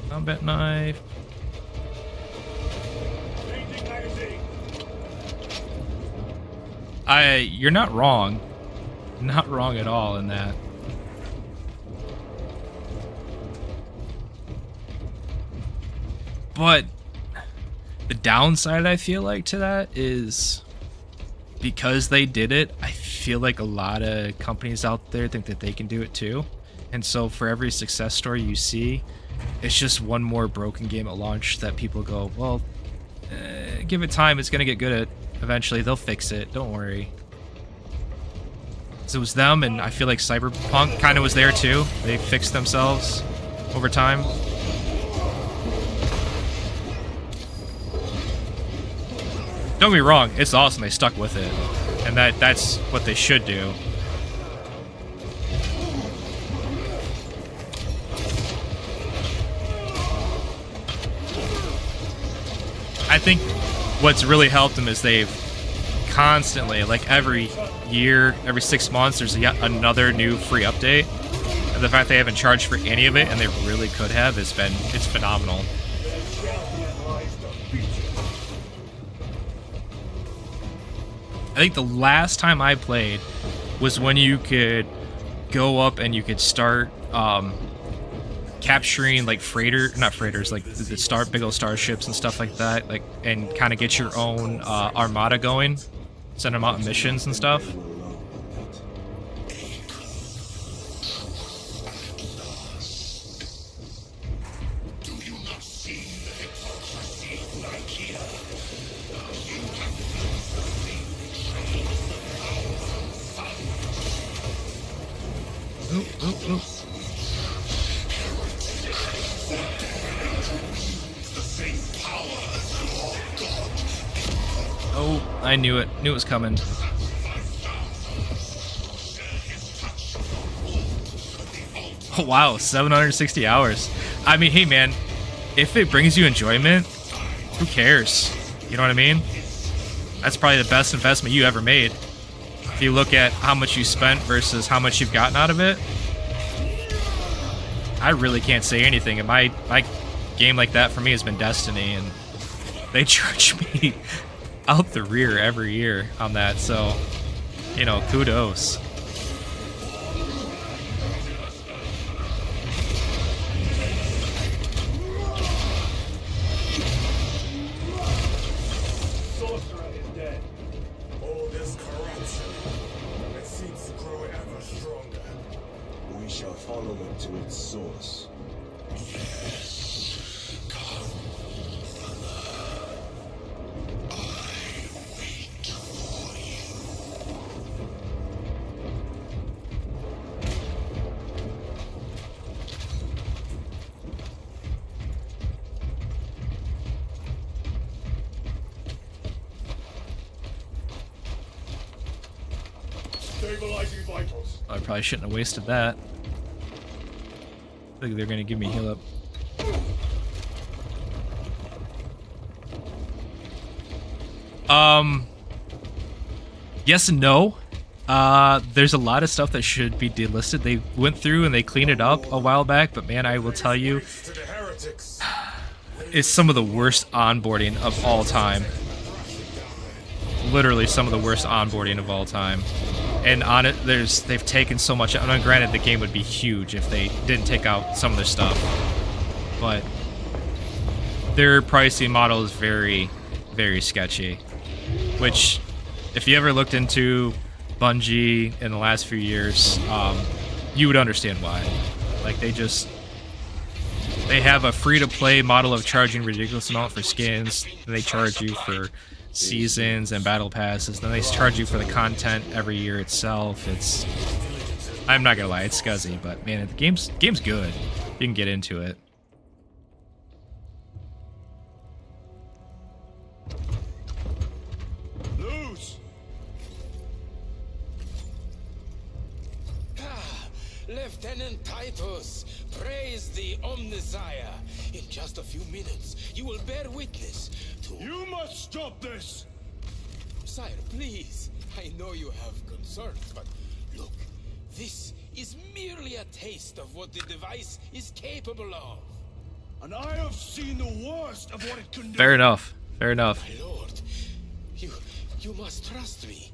S1: Combat knife. You're not wrong. Not wrong at all in that. But the downside I feel like to that is because they did it, I feel like a lot of companies out there think that they can do it too. And so for every success story you see, it's just one more broken game at launch that people go, well, give it time, it's gonna get good at eventually, they'll fix it, don't worry. So it was them, and I feel like Cyberpunk kind of was there too. They fixed themselves over time. Don't get me wrong, it's awesome they stuck with it, and that's what they should do. I think what's really helped them is they've constantly, like every year, every 6 months, there's yet another new free update. And the fact they haven't charged for any of it, and they really could have, it's phenomenal. I think the last time I played was when you could go up and you could start capturing like not freighters, like the big old starships and stuff like that, like, and kind of get your own armada going, send them out on missions and stuff. Oop. Oh, I knew it. Knew it was coming. Oh, wow, 760 hours. I mean, hey, man, if it brings you enjoyment, who cares? You know what I mean? That's probably the best investment you ever made. if you look at how much you spent versus how much you've gotten out of it, I really can't say anything. And my game like that for me has been Destiny, and they charge me out the rear every year on that. So, you know, kudos.
S3: Sorcerer is dead.
S6: All this corruption, it seems to grow ever stronger.
S3: We shall follow it to its source.
S6: Stabilizing vitals.
S1: I probably shouldn't have wasted that. I think they're gonna give me heal up. Yes and no. There's a lot of stuff that should be delisted. They went through and they cleaned it up a while back, but man, I will tell you,
S6: To the heretics.
S1: it's some of the worst onboarding of all time. Literally some of the worst onboarding of all time. And on it, they've taken so much. I mean, granted, the game would be huge if they didn't take out some of their stuff, but their pricing model is very, very sketchy. Which, if you ever looked into Bungie in the last few years, you would understand why. Like, they have a free-to-play model of charging ridiculous amount for skins, and they charge you for seasons and battle passes, then they charge you for the content every year itself. I'm not gonna lie, it's scuzzy, but man, the game's good. You can get into it.
S6: Lose.
S5: Lieutenant Titus, praise the Omnissiah. In just a few minutes, you will bear witness to...
S6: You must stop this.
S5: Sire, please. I know you have concerns, but look, this is merely a taste of what the device is capable of.
S3: And I have seen the worst of what it can do.
S1: Fair enough. Fair enough.
S5: My lord, you must trust me.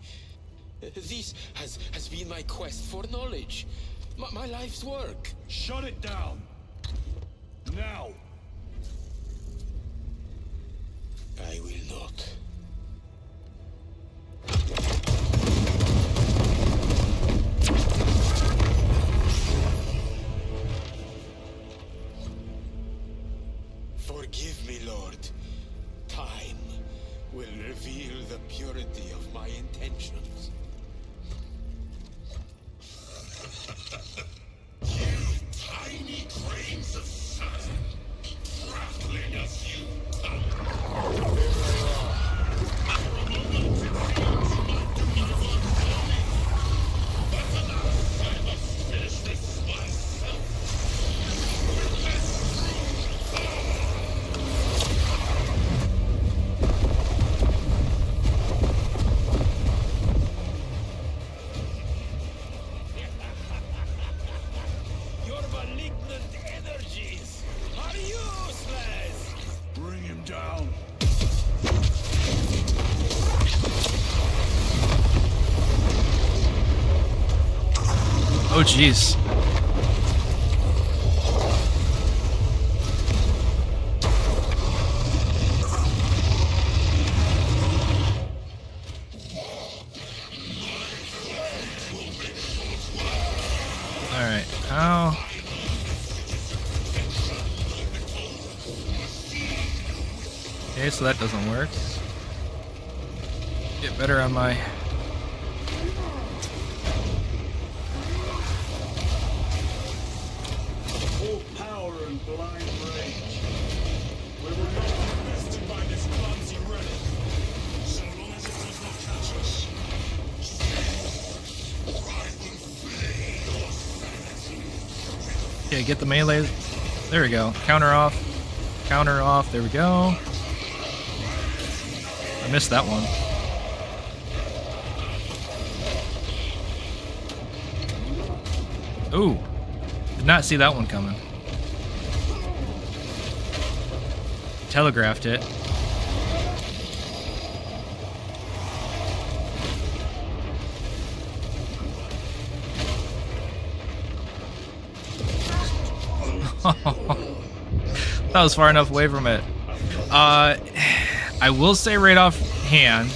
S5: This has been my quest for knowledge. My life's work.
S3: Shut it down. Now.
S5: I will not. Forgive me, Lord. Time will reveal the purity of my intentions.
S6: Tiny grains of sun, traveling as you
S5: Your malignant energies are useless!
S3: Bring him down.
S1: Oh jeez. Alright, ow. Okay, so that doesn't work. Get better on my...
S3: Full power and blind rage.
S6: We were not invested by this clumsy relic. So long as it does not catch us.
S1: Okay, get the melee. There we go. Counter off. Counter off. There we go. I missed that one. Ooh, did not see that one coming. Telegraphed it. That was far enough away from it. I will say right off hand,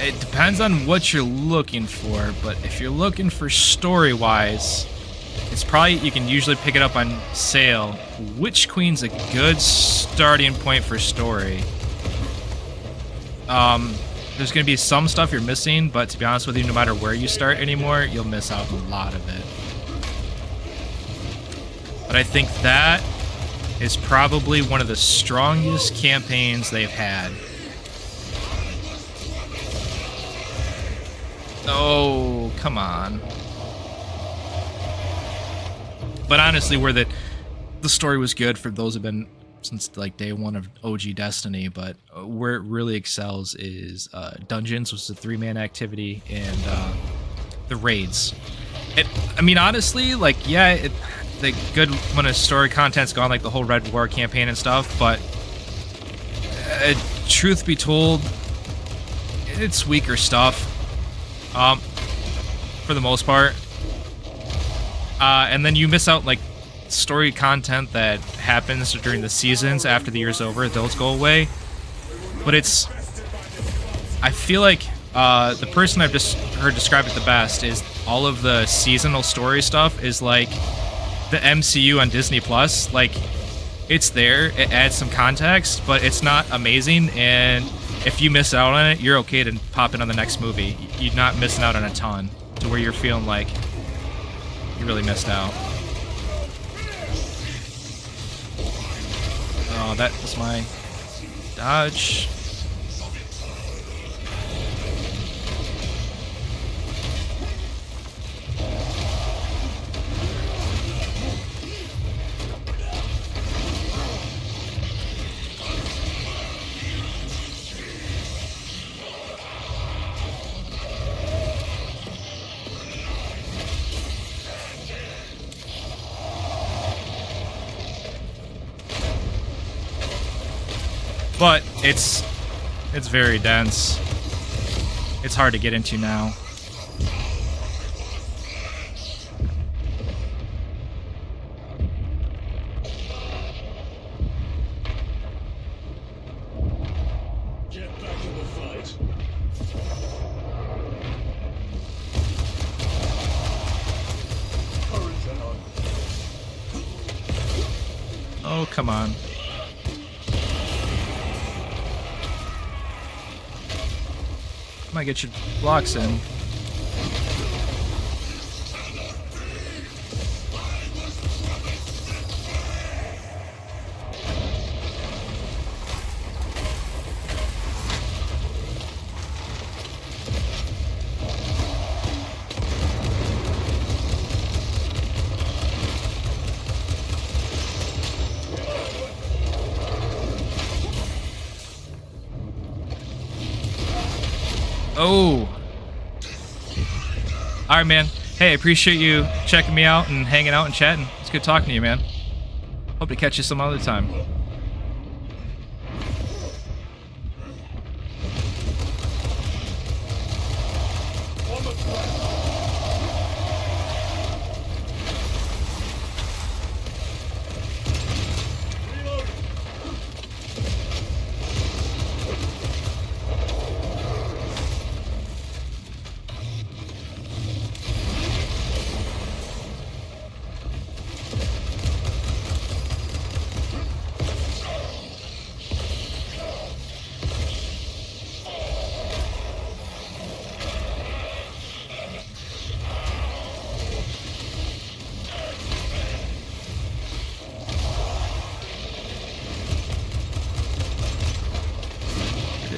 S1: it depends on what you're looking for, but if you're looking for story-wise, it's probably, you can usually pick it up on sale. Witch Queen's a good starting point for story. There's going to be some stuff you're missing, but to be honest with you, no matter where you start anymore, you'll miss out on a lot of it. But I think that is probably one of the strongest campaigns they've had. Oh, come on. But honestly, where the story was good for those who've been since like day one of OG Destiny, but where it really excels is Dungeons, which is a 3-man activity, and the raids. I mean, honestly, like, yeah, the good when a story content's gone, like the whole Red War campaign and stuff, but truth be told, it's weaker stuff. For the most part. And then you miss out, like, story content that happens during the seasons after the year's over. Those go away. But it's... I feel like the person I've just heard describe it the best is all of the seasonal story stuff is like the MCU on Disney+. Like, it's there, it adds some context, but it's not amazing, and if you miss out on it, you're okay to pop in on the next movie. You're not missing out on a ton to where you're feeling like you really missed out. Oh, that was my dodge. But it's very dense. It's hard to get into now.
S3: Get back in the fight.
S1: Oh, come on. Might get your blocks in. Oh. Alright, man. Hey, I appreciate you checking me out and hanging out and chatting. It's good talking to you, man. Hope to catch you some other time.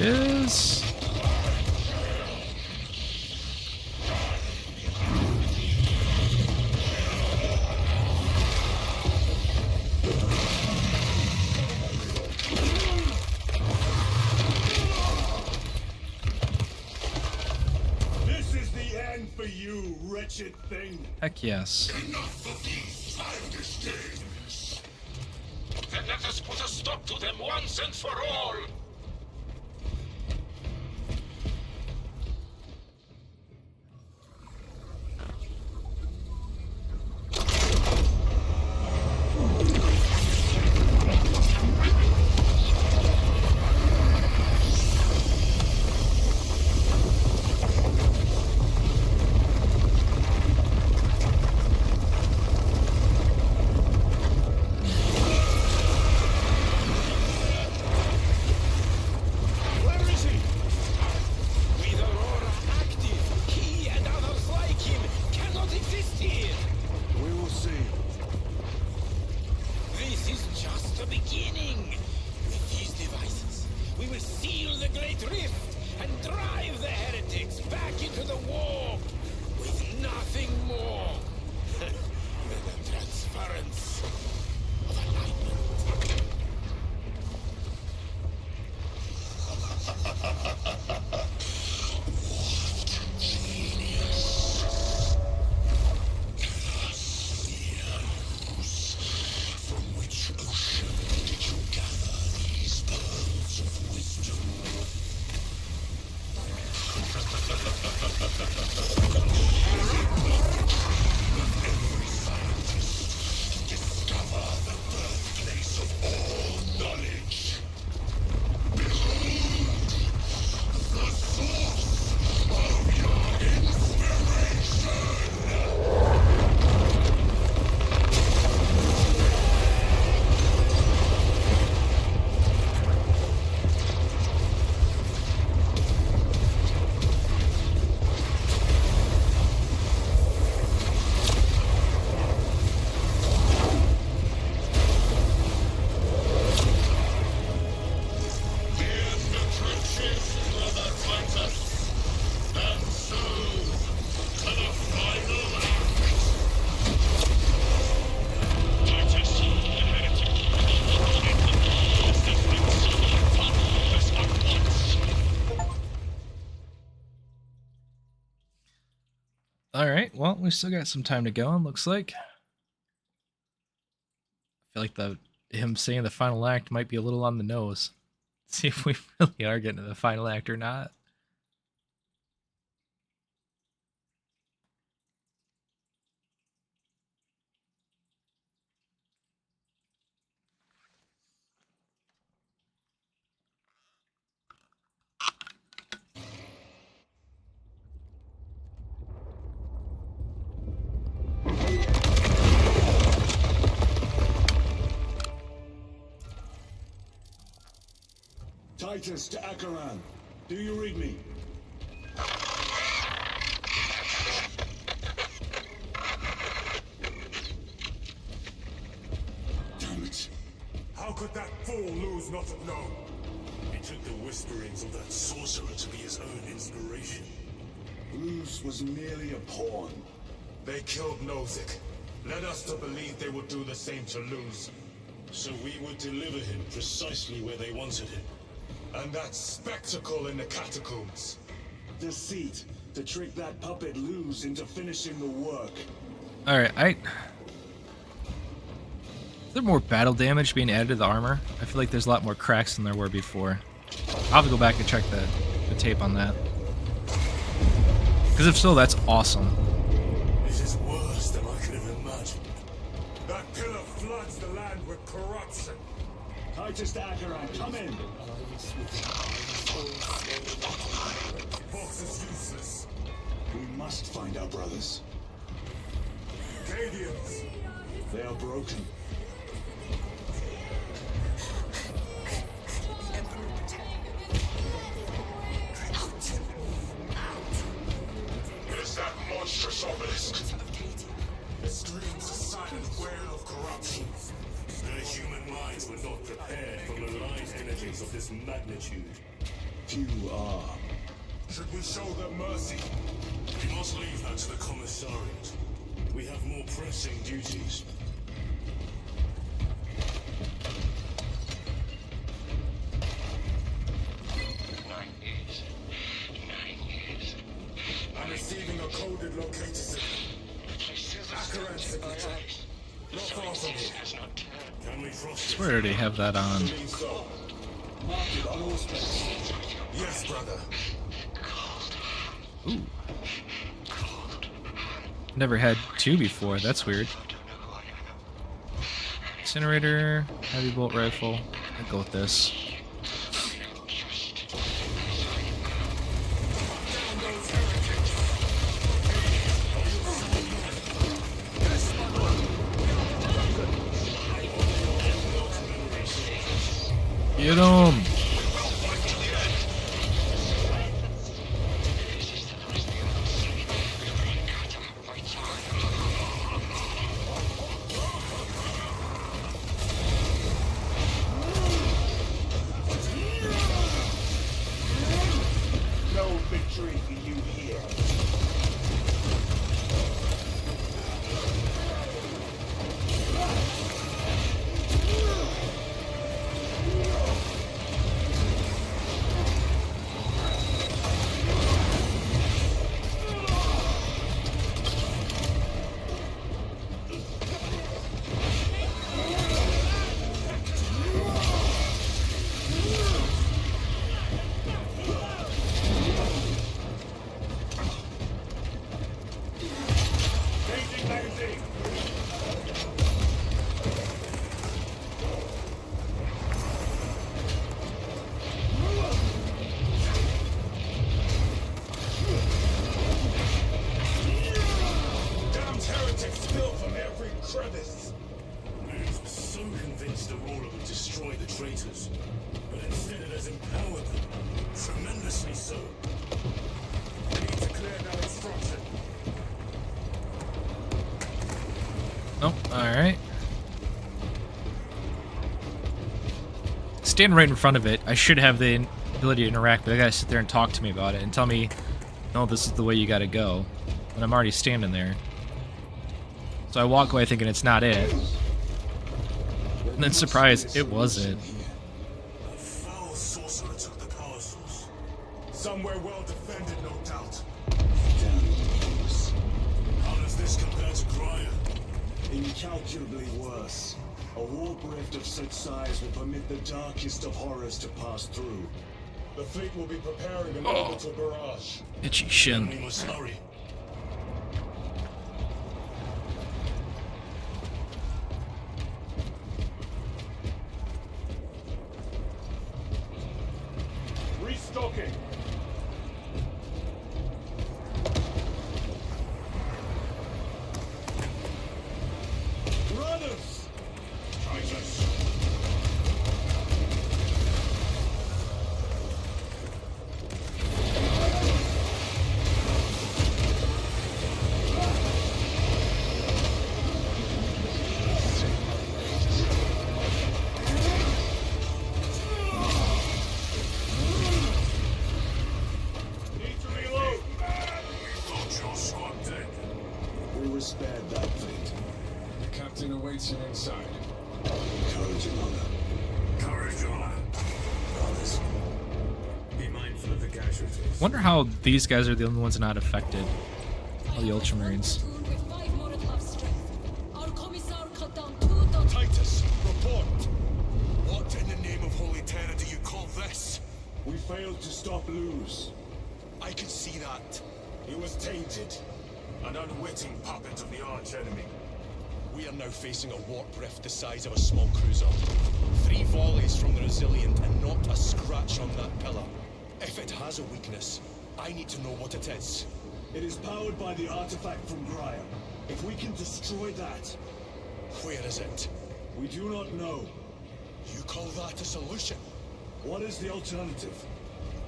S1: Is
S3: This is the end for you, wretched wretched thing.
S1: Heck yes.
S6: Enough of these childish games. Then let us put a stop to them once and for all.
S1: Alright, well, we still got some time to go, it looks like. I feel like him saying the final act might be a little on the nose. Let's see if we really are getting to the final act or not.
S3: Titus to Acheran. Do you read me?
S6: Damn it. How could that fool lose not have known? He took the whisperings of that sorcerer to be his own inspiration.
S3: Luz was merely a pawn.
S6: They killed Nozick. Led us to believe they would do the same to Luz.
S4: So we would deliver him precisely where they wanted him.
S6: And that spectacle in the catacombs.
S3: Deceit, to trick that puppet Luz into finishing the work.
S1: Alright, is there more battle damage being added to the armor? I feel like there's a lot more cracks than there were before. I'll have to go back and check the tape on that. Because if so, that's awesome.
S6: This is worse than I could have imagined. That pillar floods the land with corruption.
S3: Titus to Acheran, come in.
S6: Box is useless.
S3: We must find our brothers.
S6: Cadians.
S3: They are broken.
S6: There's that monstrous obelisk. It screams a silent wail of corruption. Their human minds were not prepared for malign energies of this magnitude.
S3: Few are.
S6: Should we show them mercy? We must leave her to the commissariat. We have more pressing duties. I'm receiving a coded locator signal. Not far from here. Can we cross
S1: I
S6: this?
S1: swear they have that on.
S3: So, mark it on all space.
S6: Yes, brother.
S1: Ooh. Never had two before. That's weird. Incinerator, heavy bolt rifle. I'll go with this. Get him!
S3: No victory for you here. Changing magazine.
S6: Damned heretics spill from every crevice. I was so convinced Aurora would destroy the traitors, but instead it has empowered them. Tremendously so. We need to clear that obstruction.
S1: Oh, alright. Stand right in front of it. I should have the ability to interact, but they gotta sit there and talk to me about it and tell me, no, this is the way you gotta go. And I'm already standing there. So I walk away thinking it's not it. And then surprised, it wasn't.
S6: A foul sorcerer took the power source. Somewhere well defended, no doubt. How does this compare to Graya?
S3: Incalculably worse. A warp rift of such size will permit the darkest of horrors to pass through.
S6: The fleet will be preparing an orbital barrage.
S1: Itchy
S6: We
S1: shin.
S6: must hurry.
S3: Restocking. Runners!
S6: Titus.
S3: Need to reload.
S6: Thought your squad dead.
S3: We were spared that fate.
S6: The captain awaits you inside.
S3: Courage and honor.
S6: Courage, honor. Brothers, be mindful of the casualties.
S1: Wonder how these guys are the only ones not affected. All the Ultramarines.
S2: Titus, report! What in the name of Holy Terror do you call this?
S3: We failed to stop Luz.
S2: I could see that.
S6: He was tainted. An unwitting puppet of the arch-enemy.
S2: We are now facing a warp rift the size of a small cruiser. 3 volleys from the Resilient and not a scratch on that pillar. If it has a weakness, I need to know what it is.
S3: It is powered by the artifact from Graya. If we can destroy that,
S2: Where is it?
S3: we do not know.
S2: You call that a solution?
S3: What is the alternative?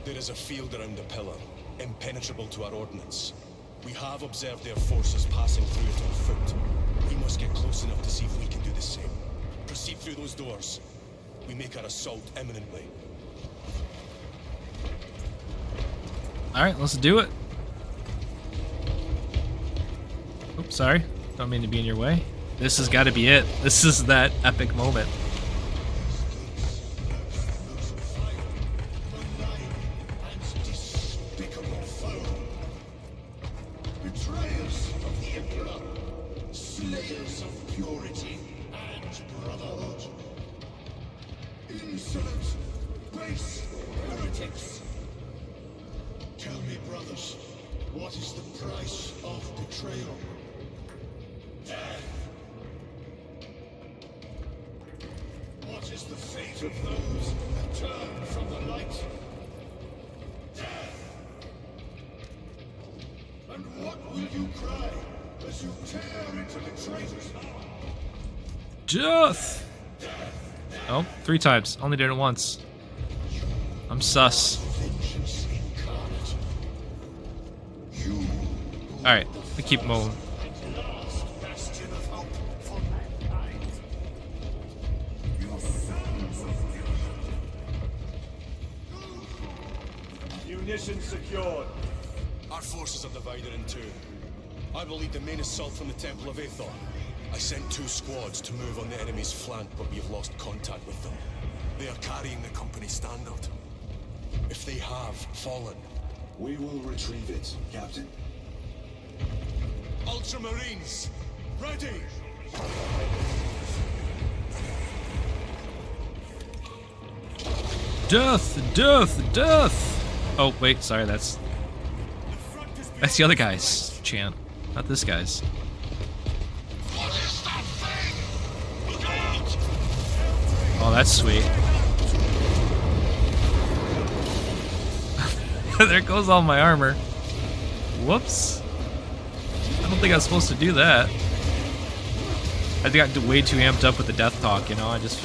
S2: There is a field around the pillar, impenetrable to our ordnance. We have observed their forces passing through it on foot. We must get close enough to see if we can do the same. Proceed through those doors. We make our assault imminently.
S1: Alright, let's do it. Oops, sorry. Don't mean to be in your way. This has got to be it. This is that epic moment.
S6: Despicable foe. Betrayers of the Imurah. Slayers
S5: Face heretics! Tell me, brothers, what is the price of betrayal? Death! What is the fate of those that turn from the light? Death! And what will you cry as you tear into the traitors' heart?
S1: Death! Oh, 3 times. Only did it once. I'm sus.
S5: Vengeance incarnate. You.
S1: Alright, we keep moving.
S5: Last bastion of hope for mankind. You sons of tyranny.
S3: Munitions secured.
S2: Our forces are divided in 2. I will lead the main assault from the Temple of Aethor. I sent 2 squads to move on the enemy's flank, but we have lost contact with them. They are carrying the company standard. If they have fallen,
S3: We will retrieve it, Captain.
S2: Ultramarines, ready!
S1: Death! Death! Death! Oh, wait, sorry, that's the other guy's chant, not this guy's.
S5: What is that thing? Look out!
S1: Oh, that's sweet. There goes all my armor. Whoops. I don't think I was supposed to do that. I got way too amped up with the death talk, you know? I just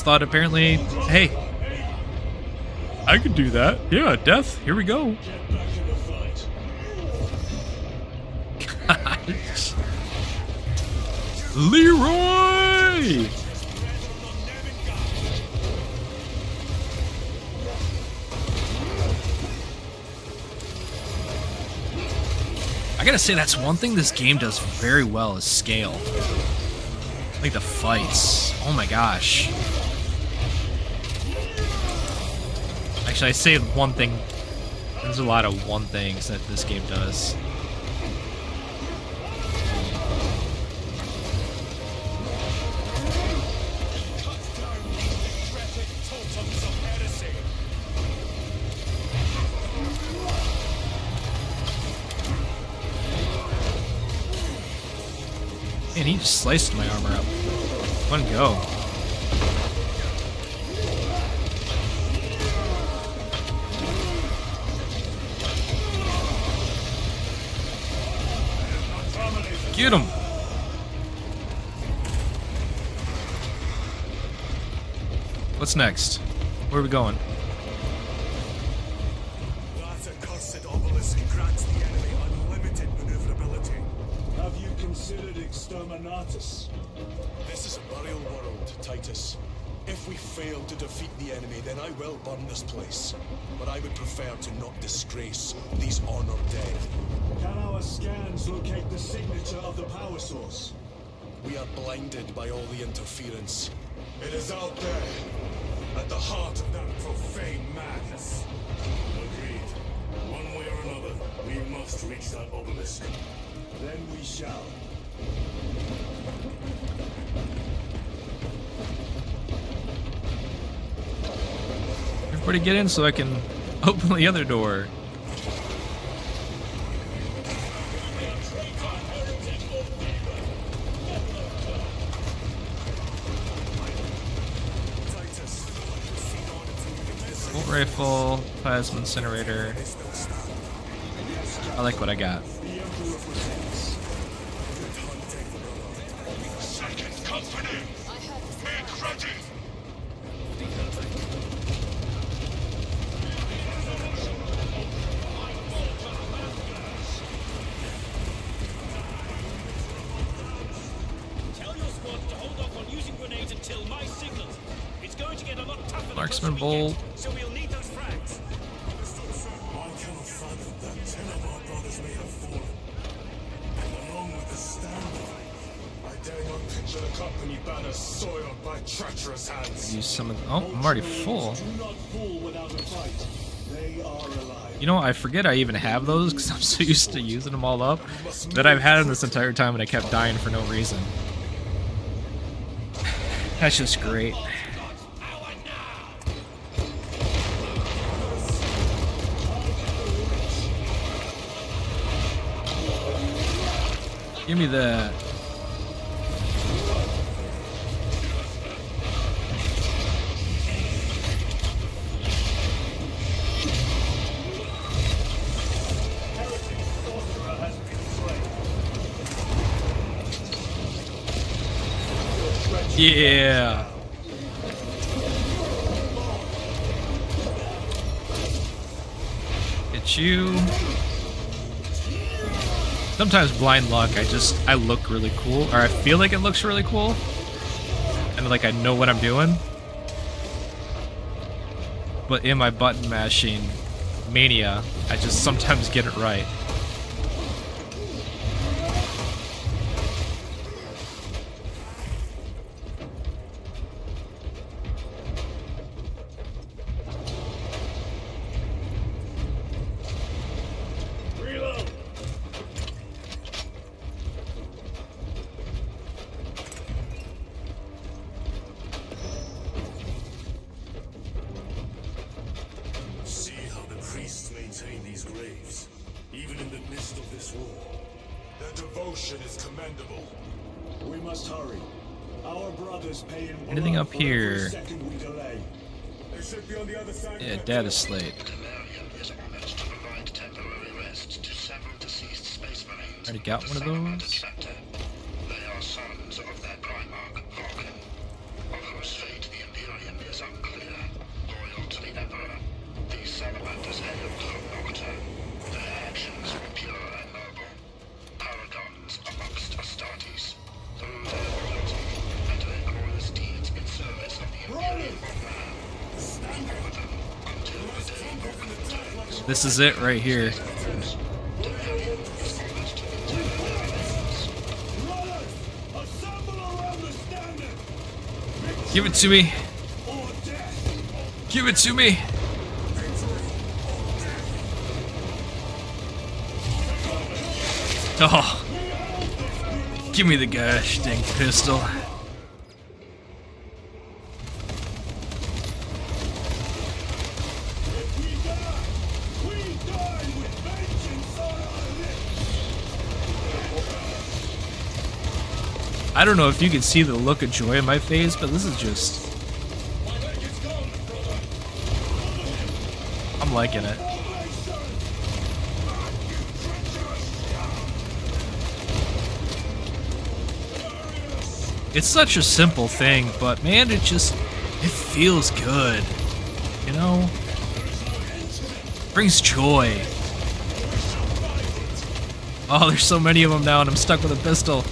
S1: thought apparently, hey, I could do that. Yeah, death, here we go.
S3: Get back in the fight.
S1: Gosh. Leroy! I gotta say, that's one thing this game does very well is scale. Like the fights. Oh my gosh. Actually, I say one thing. There's a lot of one things that this game does. And he just sliced my armor up. One go. Get him! What's next? Where are we going?
S6: That accursed obelisk grants the enemy unlimited maneuverability.
S3: Have you considered exterminatus?
S2: This is a burial world, Titus. If we fail to defeat the enemy, then I will burn this place. But I would prefer to not disgrace these honored dead.
S3: Can our scans locate the signature of the power source?
S2: We are blinded by all the interference.
S6: It is out there, at the heart of that profane madness. Agreed. One way or another, we must reach that obelisk.
S3: Then we shall.
S1: Everybody get in so I can open the other door. Bolt rifle, plasma incinerator. I like what I got.
S5: Second company! Make ready!
S9: Tell your squad to hold off on using grenades until my signals. It's going to get a lot tougher.
S1: Marksman bolt.
S9: So we'll need those frags.
S6: I cannot fathom that 10 of our brothers may have fallen. And along with the standard, I dare not picture the company banners soiled by treacherous hands.
S1: Use some of. Oh, I'm already full.
S3: Do not fool without a fight. They are alive.
S1: You know, I forget I even have those because I'm so used to using them all up that I've had them this entire time and I kept dying for no reason. That's just great. Give me that. Yeah. Get you. Sometimes blind luck, I look really cool, or I feel like it looks really cool, and like I know what I'm doing. But in my button mashing mania, I just sometimes get it right. Anything up here? Yeah, data slate.
S7: Demerium is honored to provide temporary rest to several deceased space marines.
S1: Already got one of those.
S7: They are sons of their primarch, Vulcan, of whose fate the Imperium is unclear. Loyal to the Emperor, these salamanders hailed from Nocturne. Their actions were pure and noble. Paragons amongst Astartes. Through their loyalty and their glorious deeds in service of the Imperium of Man, we honor them until the day Vulcan returns.
S1: This is it right here.
S7: Demerium is honored to interpret their efforts.
S1: Give it to me. Give it to me. Oh. Give me the gosh dang pistol. I don't know if you can see the look of joy in my face, but this is just... I'm liking it. It's such a simple thing, but man, it feels good. You know? Brings joy. Oh, there's so many of them now, and I'm stuck with a pistol.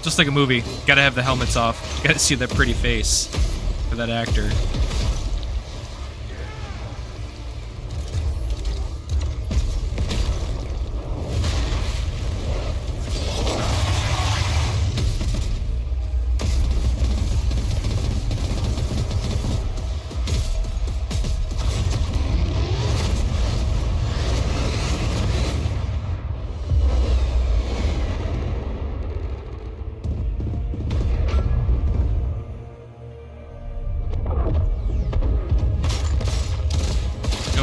S1: Just like a movie, gotta have the helmets off. Gotta see that pretty face for that actor.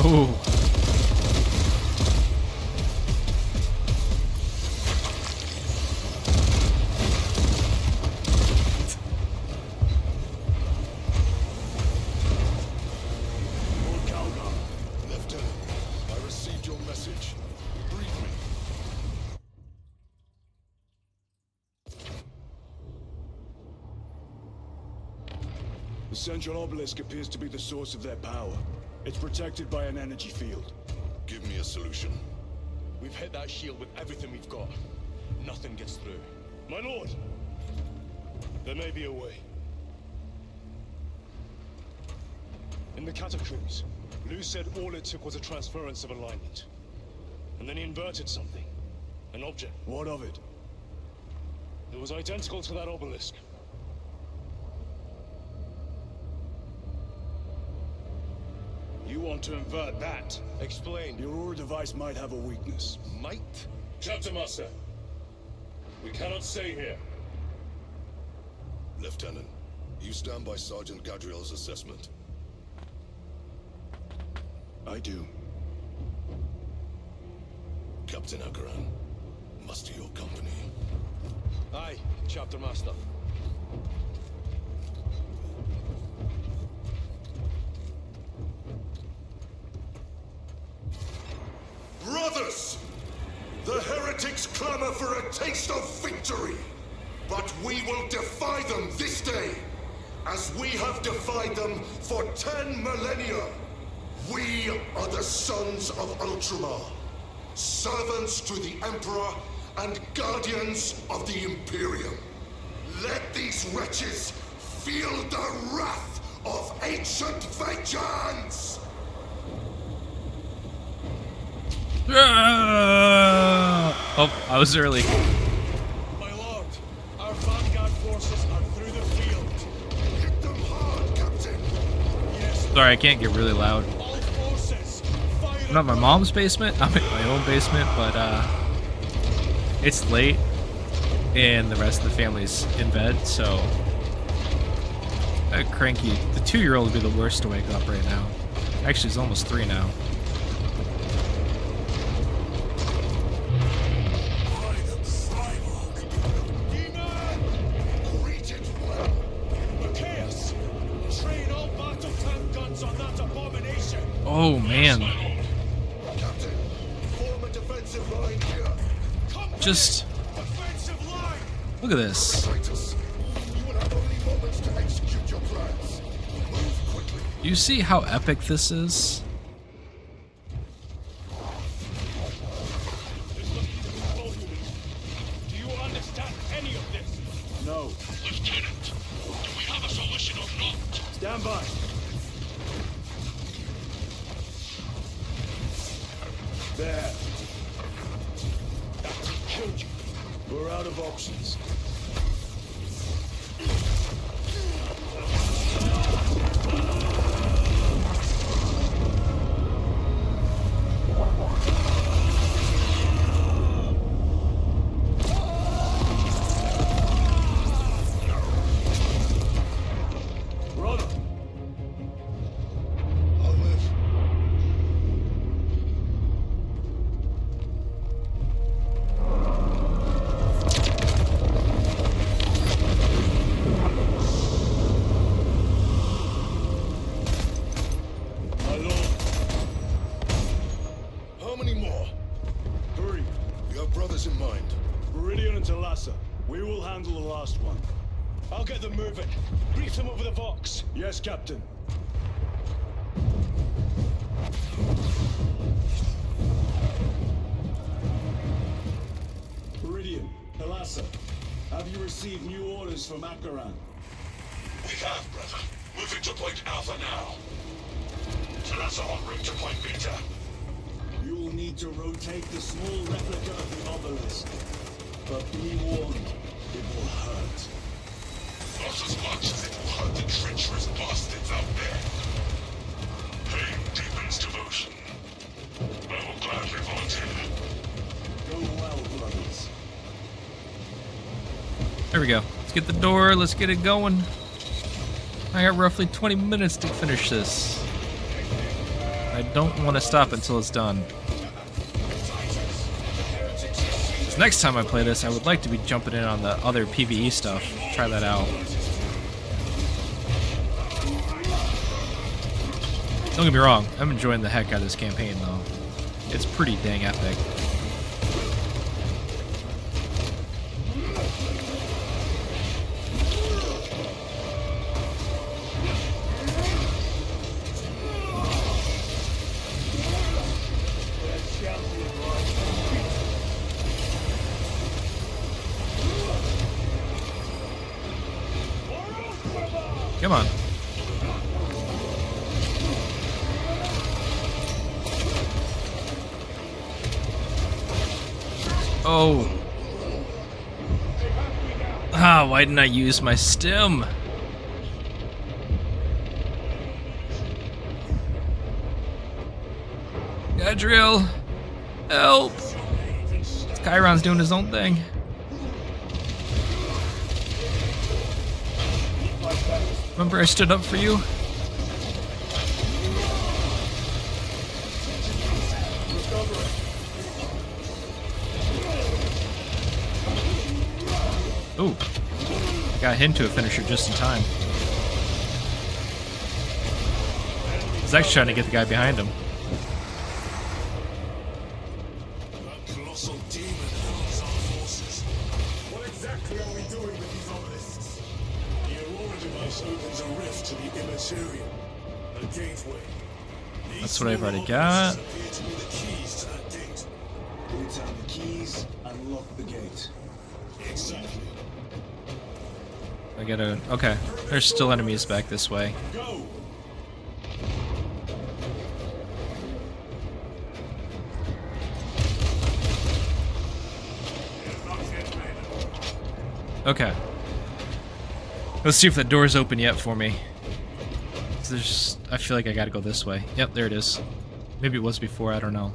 S1: Oh.
S6: Lieutenant, I received your message. Brief me.
S3: The central obelisk appears to be the source of their power. It's protected by an energy field.
S6: Give me a solution.
S2: We've hit that shield with everything we've got. Nothing gets through.
S4: My lord! There may be a way.
S2: In the catacombs, Lou said all it took was a transference of alignment.
S4: And then he inverted something. An object.
S3: What of it?
S4: It was identical to that obelisk.
S3: You want to invert that?
S2: Explain.
S3: The Aurora device might have a weakness.
S2: Might?
S4: Chapter Master, we cannot stay here.
S6: Lieutenant, you stand by Sergeant Gadriel's assessment?
S3: I do.
S6: Captain Akaran, muster your company.
S2: Aye, Chapter Master.
S6: Brothers! The heretics clamor for a taste of victory! But we will defy them this day, as we have defied them for 10 millennia. We are the sons of Ultramar, servants to the Emperor and guardians of the Imperium. Let these wretches feel the wrath of ancient vengeance!
S1: Oh, I was early.
S2: My lord, our vanguard forces are through the field.
S6: Hit them hard, Captain!
S2: Yes,
S1: Sorry, I can't get really loud.
S2: all forces, fire
S1: I'm not in my mom's basement. I'm in my own basement, but it's late and the rest of the family's in bed, so cranky. The 2-year-old would be the worst to wake up right now. Actually, it's almost 3 now. Oh man.
S6: Captain, form a defensive line here.
S1: Just
S2: defensive line.
S1: look at this.
S6: Titus, you will have only moments to execute your plans. Move quickly.
S1: You see how epic this is?
S9: Do you understand any of this?
S3: No.
S4: Lieutenant, do we have a solution or not?
S3: Stand by. There.
S2: That killed you.
S3: We're out of options.
S2: Brother,
S6: I'll live.
S2: my lord.
S6: How many more?
S3: 3.
S6: You have brothers in mind.
S3: Viridian and Talassa. We will handle the last one.
S2: I'll get them moving. Brief them over the Vox.
S3: Yes, Captain. Viridian, Talassa. Have you received new orders from Akaran?
S6: We have, brother. Moving to point Alpha now. Talassa en route to point Beta.
S3: You will need to rotate the small replica of the obelisk. But be warned, it will hurt.
S6: Not as much as it will hurt the treacherous bastards out there. Pain deepens devotion. I will gladly volunteer.
S3: Go well, brothers.
S1: There we go. Let's get the door. Let's get it going. I got roughly 20 minutes to finish this. I don't want to stop until it's done. So next time I play this, I would like to be jumping in on the other PvE stuff. Try that out. Don't get me wrong, I'm enjoying the heck out of this campaign though. It's pretty dang epic. Come on. Oh. Ah, why didn't I use my stem? Gadriel, help! Chiron's doing his own thing. Remember I stood up for you? Ooh. I got hit into a finisher just in time. I was actually trying to get the guy behind him.
S6: That colossal demon helps our forces. What exactly are we doing with these obelisks? The Imurah device opens a rift to the Imurium, a gateway. These
S1: That's what I've already
S6: small obelisks
S1: got.
S6: appear to be the keys to that gate.
S3: Return the keys and lock the gate.
S6: Exactly.
S1: I gotta... Okay. There's still enemies back this way.
S6: Go!
S1: Okay. Let's see if that door's open yet for me. 'Cause there's... I feel like I gotta go this way. Yep, there it is. Maybe it was before, I don't know.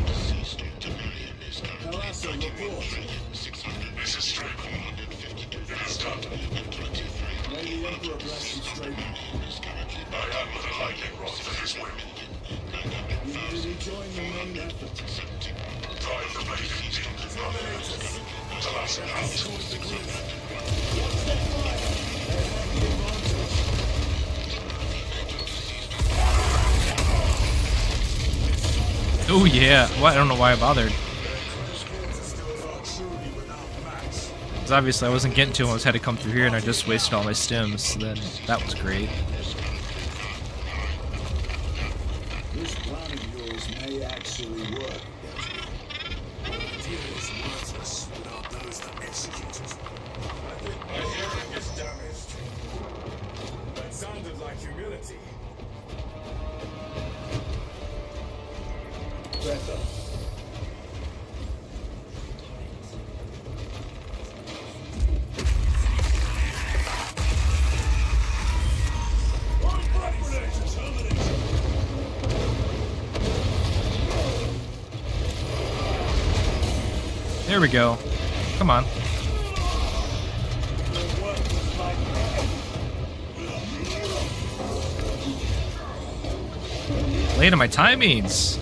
S7: Deceased Demerium is currently 91,600,452,000 and 23.
S3: May the Emperor bless you straight.
S7: Is currently
S6: I am the lightning rod for his will.
S3: You need to join the main effort.
S6: Drive the blade into the last out.
S1: Oh yeah. Well, I don't know why I bothered. Because obviously I wasn't getting to him. I was had to come through here and I just wasted all my stims. So then that was great.
S3: This plan of yours may actually work.
S6: The idea is worthless without those that execute it. I think my hearing is damaged. That sounded like humility.
S3: Better.
S1: There we go. Come on. Late on my timings.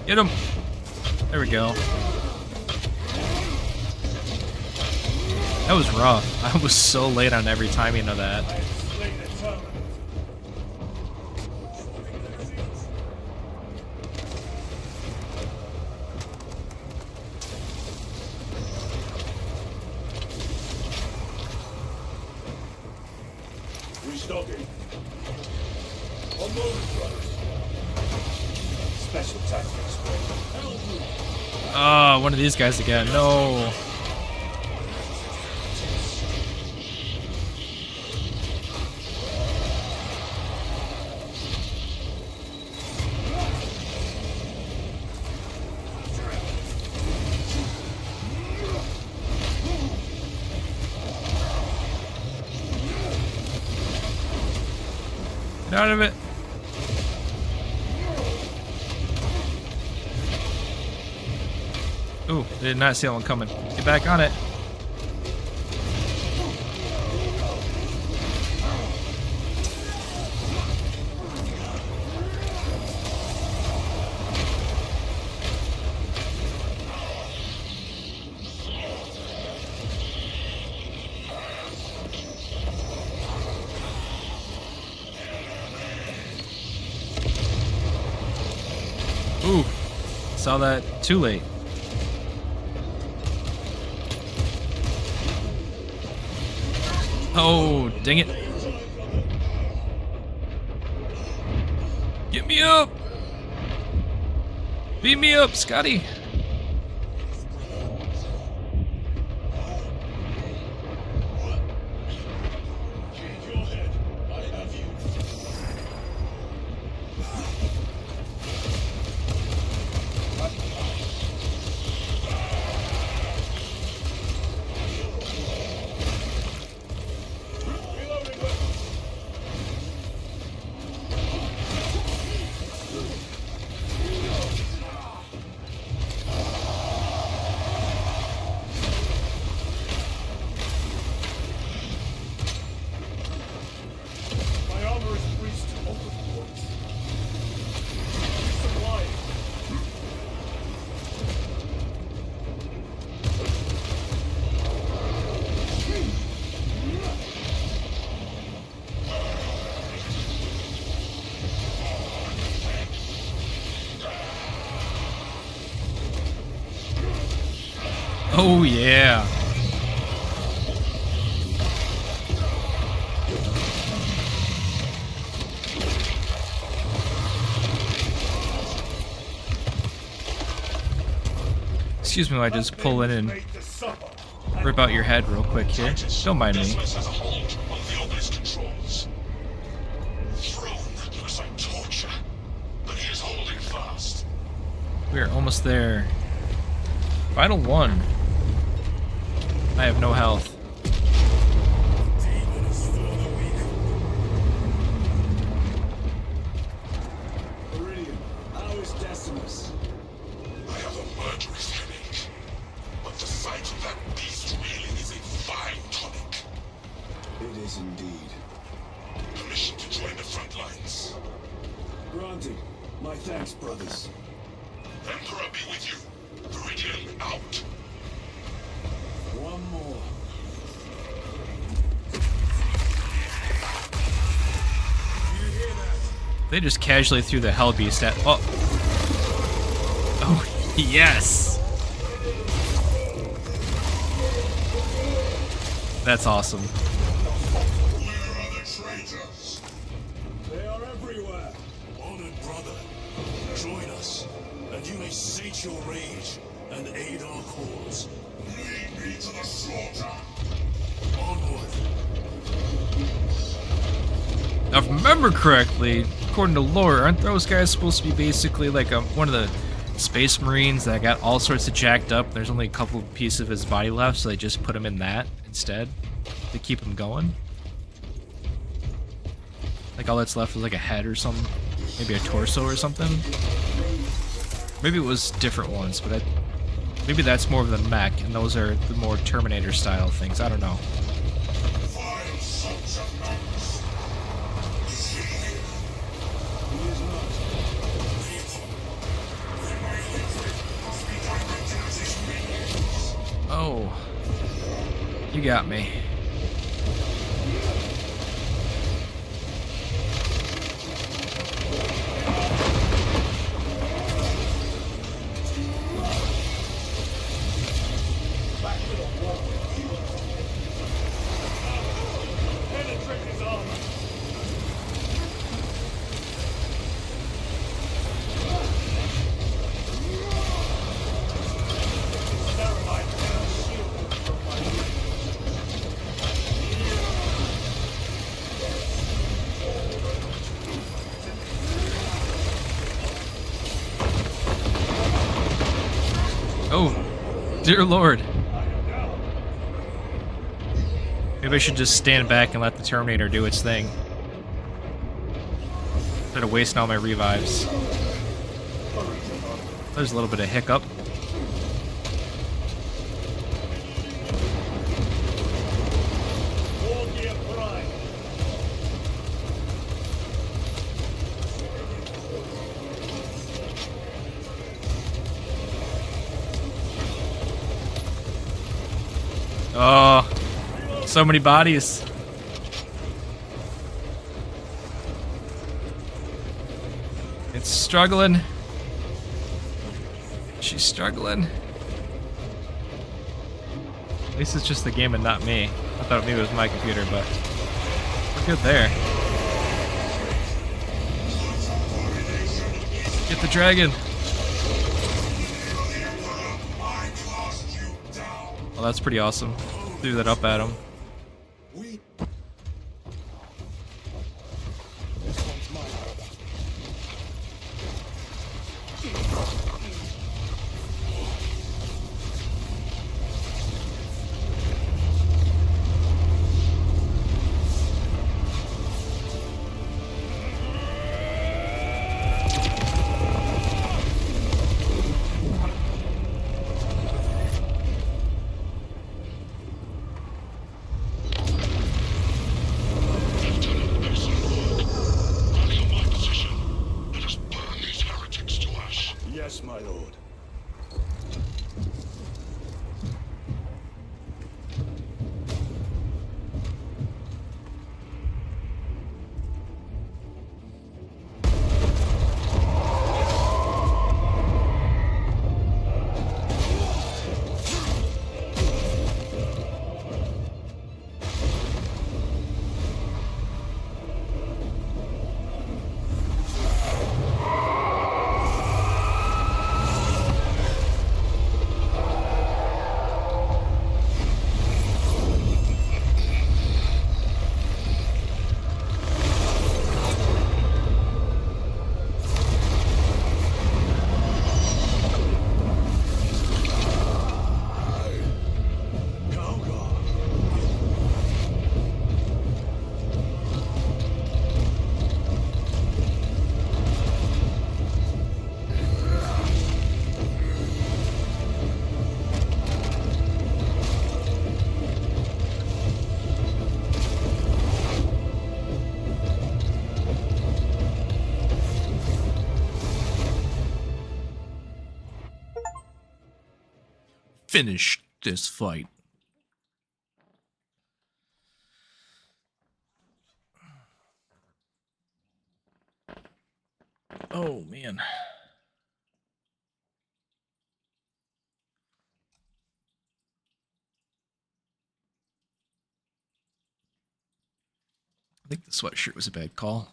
S1: Get him. There we go. That was rough. I was so late on every timing of that.
S3: Restocking. On movement, brothers. Special tactics.
S1: Oh, one of these guys again. No. Get out of it. Ooh, did not see that one coming. Get back on it. Ooh, saw that too late. Oh, dang it. Get me up! Beat me up, Scotty!
S3: My armor is breached to multiple points. Resupplying.
S1: Oh, yeah. Excuse me while I just pull in and
S3: Make the supper.
S1: rip out your head real quick here. Don't mind me.
S6: This has a hold on the obelisk controls. Throne looks like torture, but he is holding fast.
S1: We are almost there. Final one. I have no health.
S3: Demon is further weak. Iridium, how is Decimus?
S6: I have a murderous headache, but the sight of that beast reeling is a fine tonic.
S3: It is indeed.
S6: Permission to join the front lines.
S3: Granted. My thanks, brothers.
S6: Emperor be with you. Viridian out.
S3: One more.
S1: They just casually threw the Hell Beast at. Oh. Oh, yes! That's awesome.
S6: Where are the traitors?
S3: They are everywhere.
S6: Honored brother, join us, and you may sate your rage and aid our cause. Lead me to the slaughter. Onward.
S1: Now, if I remember correctly, according to lore, aren't those guys supposed to be basically like one of the Space Marines that got all sorts of jacked up? There's only a couple pieces of his body left, so they just put him in that instead to keep him going. Like all that's left was like a head or something, maybe a torso or something. Maybe it was different ones, but maybe that's more of the mech, and those are the more Terminator style things. I don't know.
S6: Vile sons of nuns. Is he here?
S3: He is not.
S6: Then my hatred must be directed at his minions.
S1: Oh, you got me.
S3: Penetrate his armor. Ceramite cannot shield him from my reach.
S1: Oh, dear Lord. Maybe I should just stand back and let the Terminator do its thing. Instead of wasting all my revives. There's a little bit of hiccup.
S3: War gear prime.
S1: Oh, so many bodies. It's struggling. She's struggling. At least it's just the game and not me. I thought maybe it was my computer, but we're good there. Get the dragon. Well, that's pretty awesome. Threw that up at him.
S3: Yes, my lord.
S1: Finish this fight. Oh, man. I think the sweatshirt was a bad call.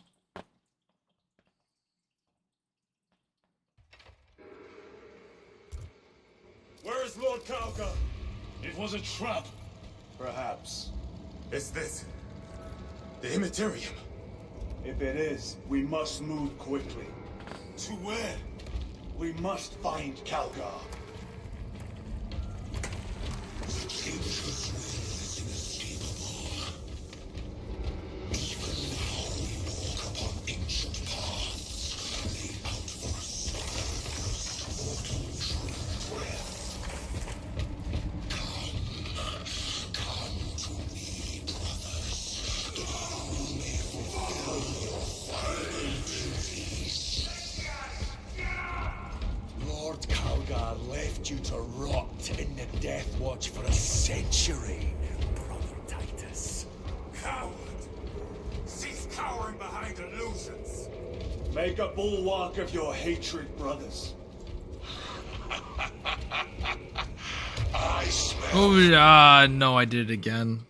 S3: Where is Lord Kalka?
S6: It was a trap.
S3: Perhaps.
S6: Is this the Imurah?
S3: If it is, we must move quickly.
S6: To where?
S3: We must find Kalgar.
S5: Lord Kalgar left you to rot in the Death Watch for a century, Brother Titus.
S6: Coward! Cease cowering behind illusions!
S3: Make a bulwark of your hatred, brothers.
S6: I smell.
S1: Oh, no, I did it again.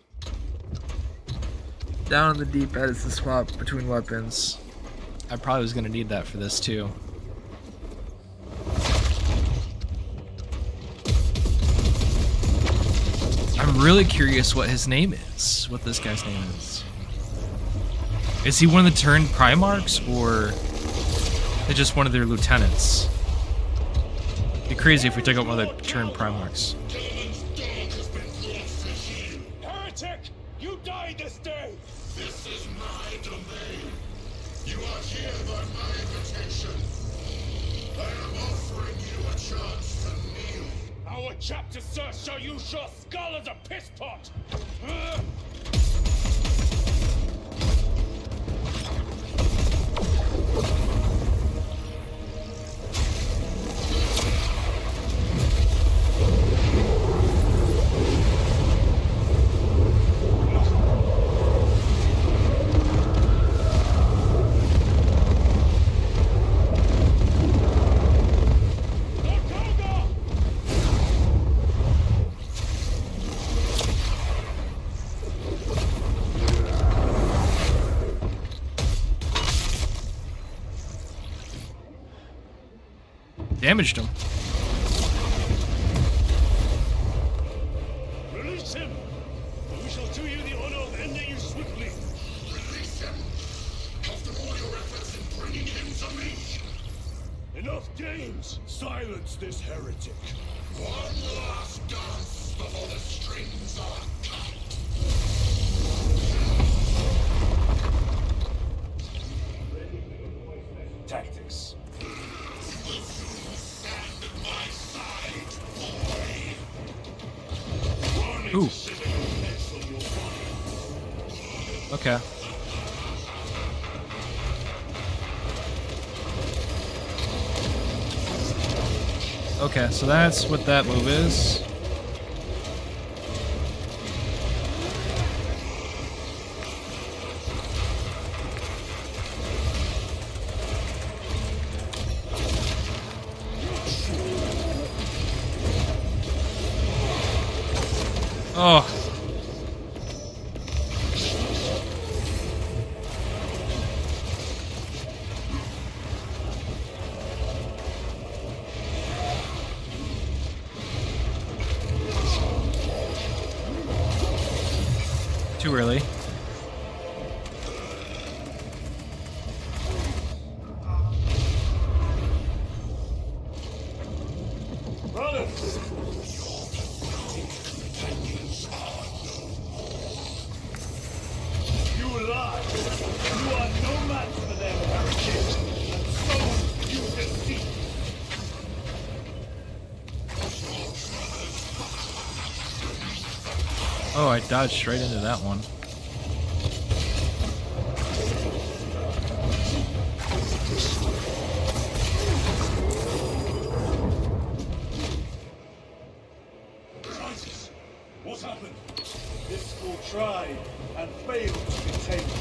S1: Down in the deep end is the swap between weapons. I probably was going to need that for this, too. I'm really curious what his name is. What this guy's name is. Is he one of the turned Primarchs, or is just one of their lieutenants? It'd be crazy if we took out one of the turned Primarchs.
S9: Heretic! You die this day!
S6: This is my domain. You are here by my invitation. I am offering you a chance to kneel.
S9: Our chapter, sir, shall use your skull as a piss pot!
S1: damaged him.
S4: Release him! And we shall do you the honor of ending you swiftly.
S6: Release him! After all your efforts in bringing him to me!
S4: Enough games!
S3: Silence this heretic.
S6: One last dance before the strings are cut!
S3: Tactics.
S6: Stand at my side, boy!
S1: Ooh. Okay. Okay, so that's what that move is. Oh. Too early.
S3: Brothers! You lie! You are no match for them, heretic! And so you deceive!
S1: Oh, I dodged straight into that one.
S3: Francis, what's happened? This school tried and failed to contain me.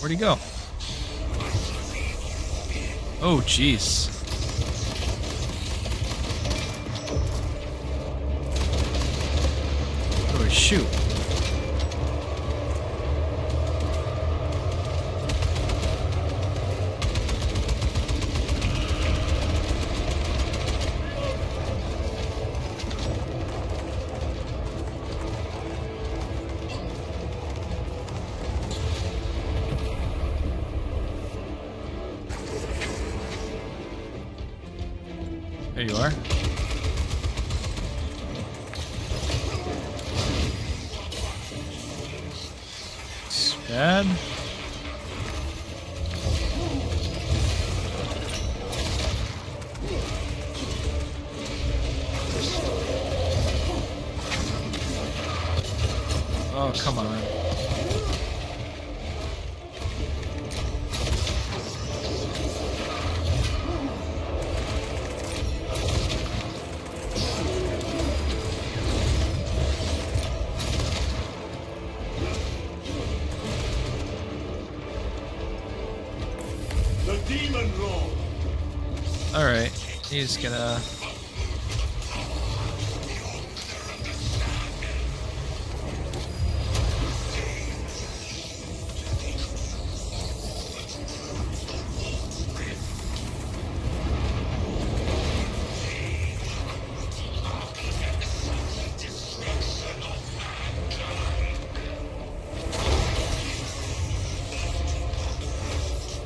S1: Where'd he go? Oh, jeez. Oh, shoot. There you are. It's bad. Oh, come on.
S3: The demon lord!
S1: Alright, he's gonna...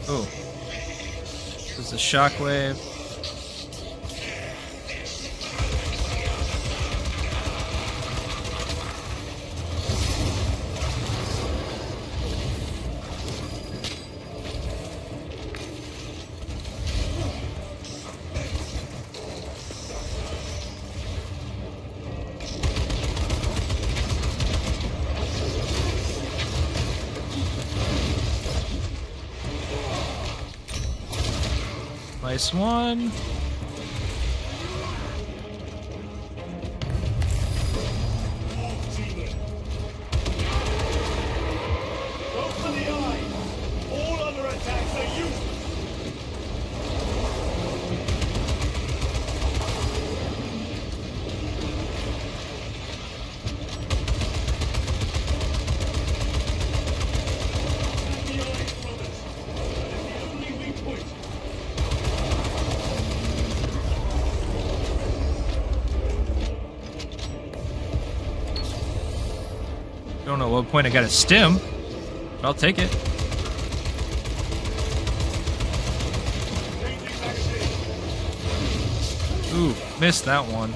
S1: Oh. There's a shockwave. Nice one.
S3: Go for the eye! All other attacks are useless!
S1: what point I got a stim. But I'll take it. Ooh, missed that one.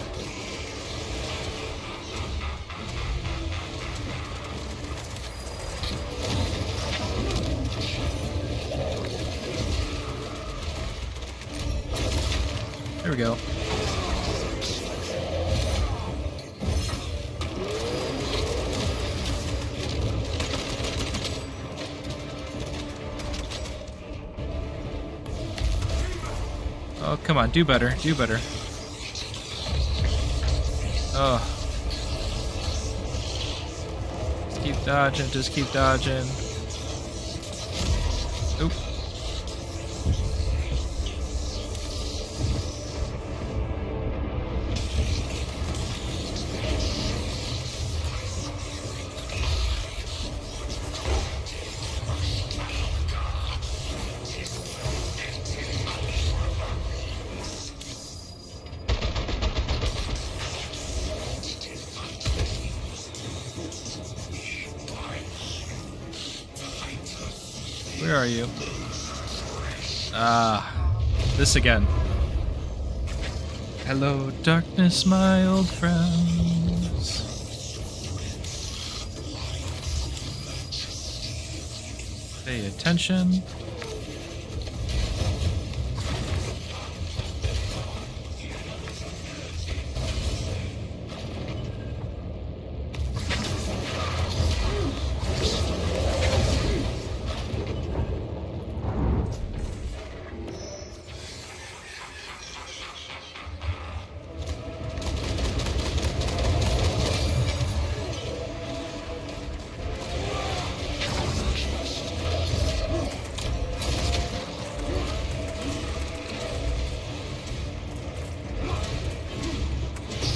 S1: There we go. Oh, come on, do better, do better. Oh. Just keep dodging, just keep dodging. Oop. Where are you? This again. Hello, darkness, my old friends. Pay attention.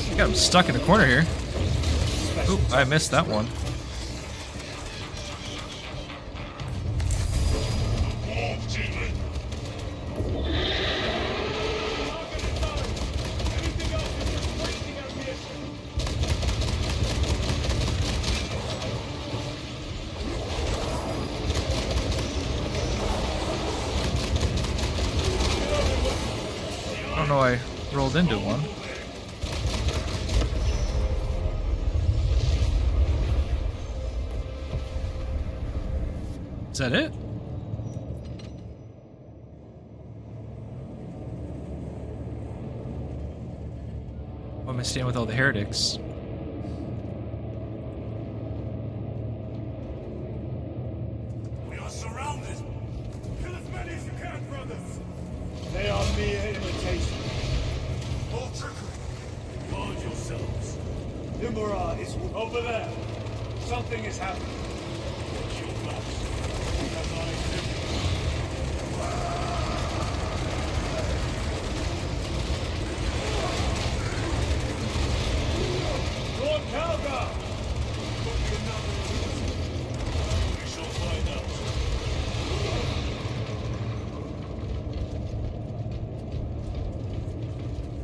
S1: I got him stuck in a corner here. Oop, I missed that one. I don't know, I rolled into one. Is that it? Why am I staying with all the heretics?
S3: We are surrounded. Kill as many as you can, brothers. They are mere imitation. More trickery. Guard yourselves. Imurah is over there. Something is happening. Kill blocks. We have not existed. Lord Calgar! Could be another reason. We shall find out.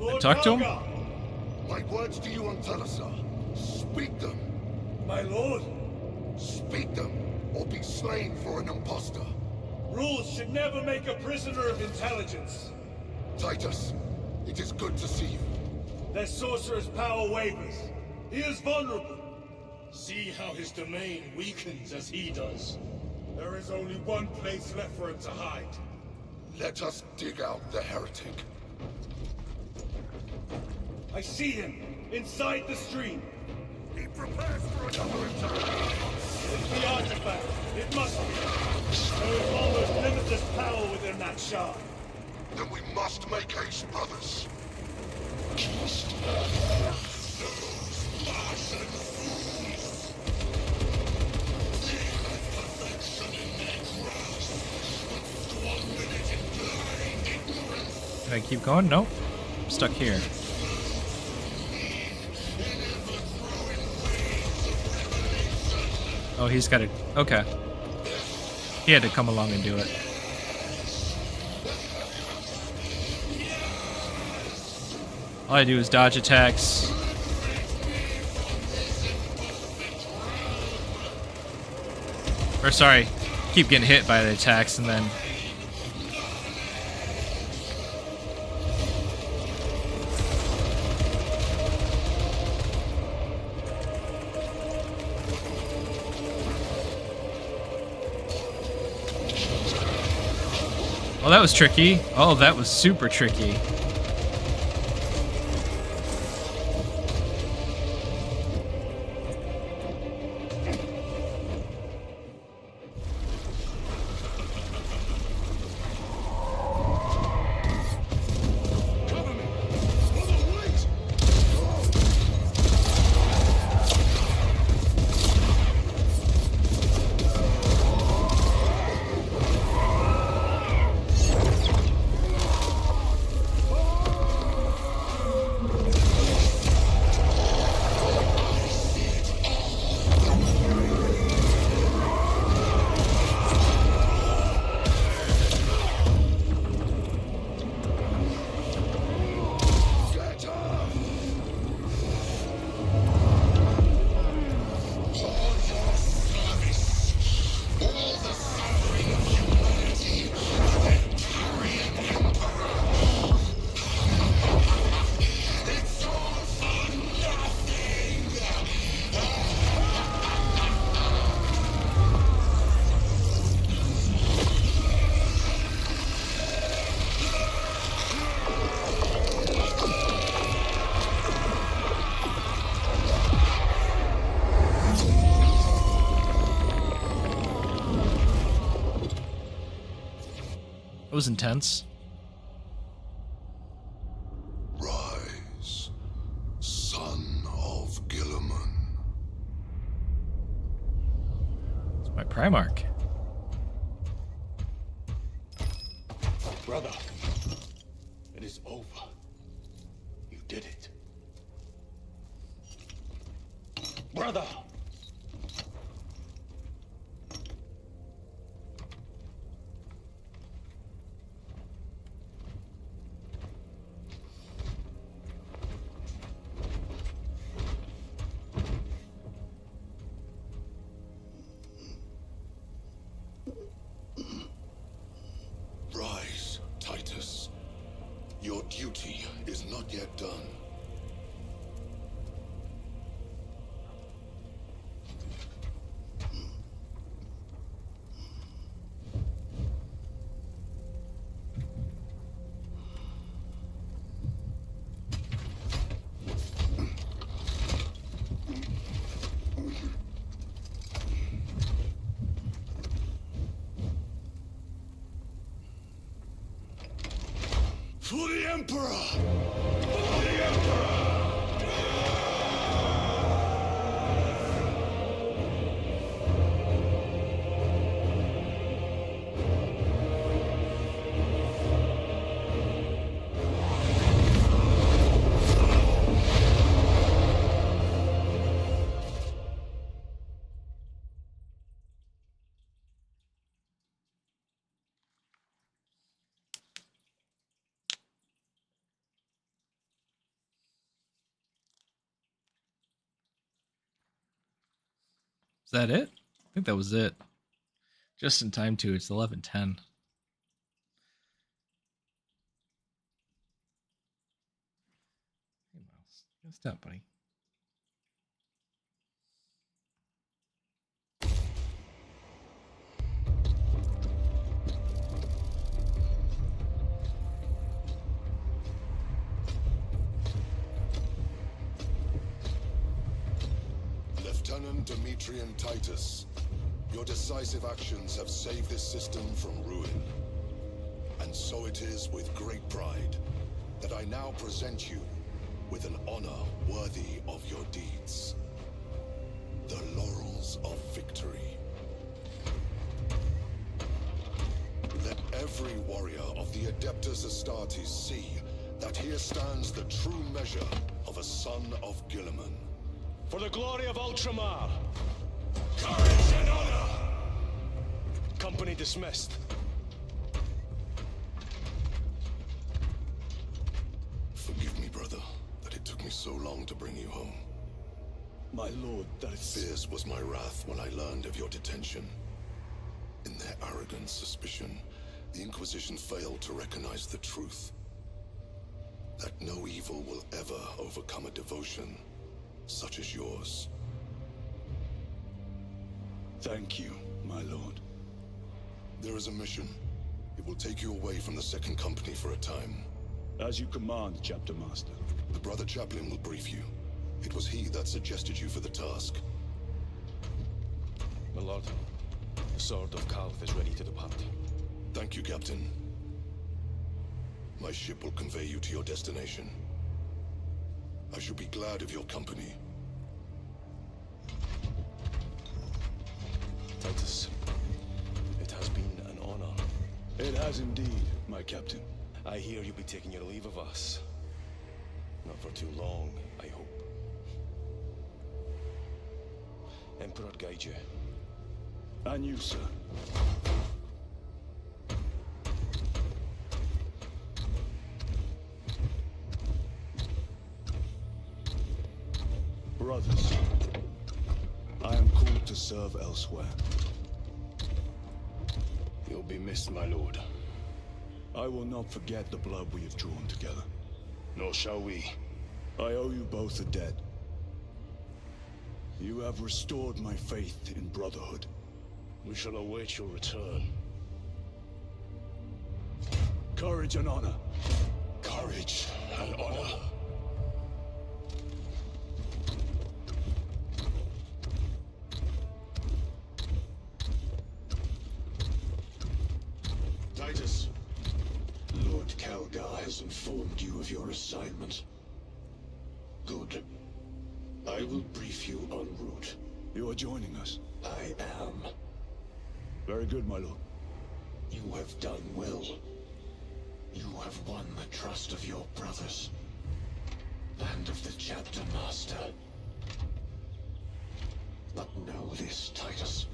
S3: Lord
S1: Talk to him?
S3: Calgar!
S5: My words to you, Antalasa. Speak them.
S3: My lord,
S5: Speak them, or be slain for an impostor.
S3: rules should never make a prisoner of intelligence.
S5: Titus, it is good to see you.
S3: Their sorcerer's power wavers. He is vulnerable.
S4: See how his domain weakens as he does.
S3: There is only one place left for him to hide.
S5: Let us dig out the heretic.
S3: I see him, inside the stream.
S5: He prepares for another attack.
S3: It's the artifact. It must be. There is almost limitless power within that shard.
S5: Then we must make haste, brothers.
S1: Can I keep going? Nope. I'm stuck here. Oh, he's got to... Okay. He had to come along and do it. All I do is dodge attacks. Or sorry, keep getting hit by the attacks and then... Oh, that was tricky. Oh, that was super tricky. It was intense.
S6: Rise, son of Guilliman.
S1: It's my Primarch.
S2: Brother, it is over. You did it. Brother!
S6: Rise, Titus. Your duty is not yet done. For the Emperor! For the Emperor!
S1: Is that it? I think that was it. Just in time too. It's 11:10. Hey, Miles. What's up, buddy?
S6: Lieutenant Demetrian Titus, your decisive actions have saved this system from ruin. And so it is with great pride that I now present you with an honor worthy of your deeds. The laurels of victory. Let every warrior of the Adeptus Astartes see that here stands the true measure of a son of Guilliman.
S2: For the glory of Ultramar!
S6: Courage and honor!
S2: Company dismissed.
S6: Forgive me, brother, that it took me so long to bring you home.
S3: My lord, that is...
S6: Fierce was my wrath when I learned of your detention.
S10: arrogant suspicion, the Inquisition failed to recognize the truth. That no evil will ever overcome a devotion such as yours.
S3: Thank you, my lord.
S10: There is a mission. It will take you away from the Second Company for a time.
S3: As you command, Chapter Master.
S10: The Brother Chaplain will brief you. It was he that suggested you for the task.
S2: My lord, the Sword of Kalth is ready to depart.
S10: Thank you, Captain. My ship will convey you to your destination. I shall be glad of your company.
S2: Titus, it has been an honor.
S3: It has indeed, my captain.
S2: I hear you'll be taking your leave of us. Not for too long, I hope. Emperor guide you.
S3: And you, sir. Brothers, I am called to serve elsewhere.
S2: You'll be missed, my lord.
S3: I will not forget the blood we have drawn together.
S2: Nor shall we.
S3: I owe you both a debt. You have restored my faith in brotherhood.
S2: We shall await your return.
S3: Courage and honor.
S2: Courage and honor.
S5: Titus, Lord Calgar has informed you of your assignment. Good. I will brief you en route.
S3: You are joining us.
S5: I am.
S3: Very good, my lord.
S5: You have done well. You have won the trust of your brothers. And of the Chapter Master. But know this, Titus.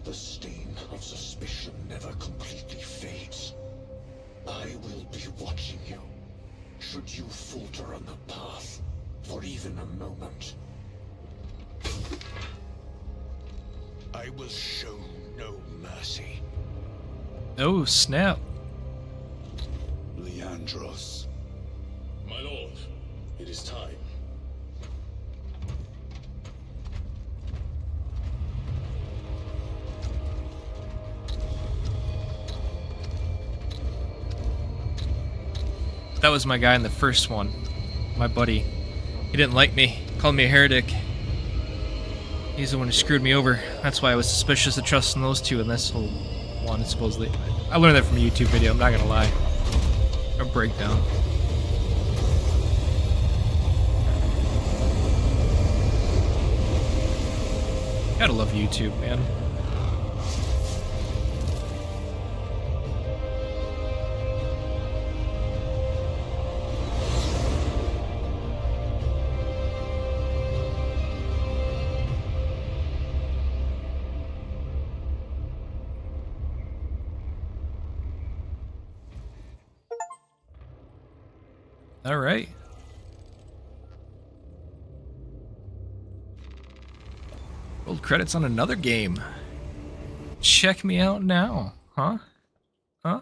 S5: The stain of suspicion never completely fades. I will be watching you. Should you falter on the path, for even a moment.
S2: I will show no mercy.
S1: Oh, snap.
S3: Leandros.
S4: My lord, it is time.
S1: That was my guy in the first one. My buddy. He didn't like me. Called me a heretic. He's the one who screwed me over. That's why I was suspicious of trusting those two in this whole one, supposedly. I learned that from a YouTube video, I'm not gonna lie. A breakdown. Gotta love YouTube, man. All right. Rolled credits on another game. Check me out now, huh? Huh?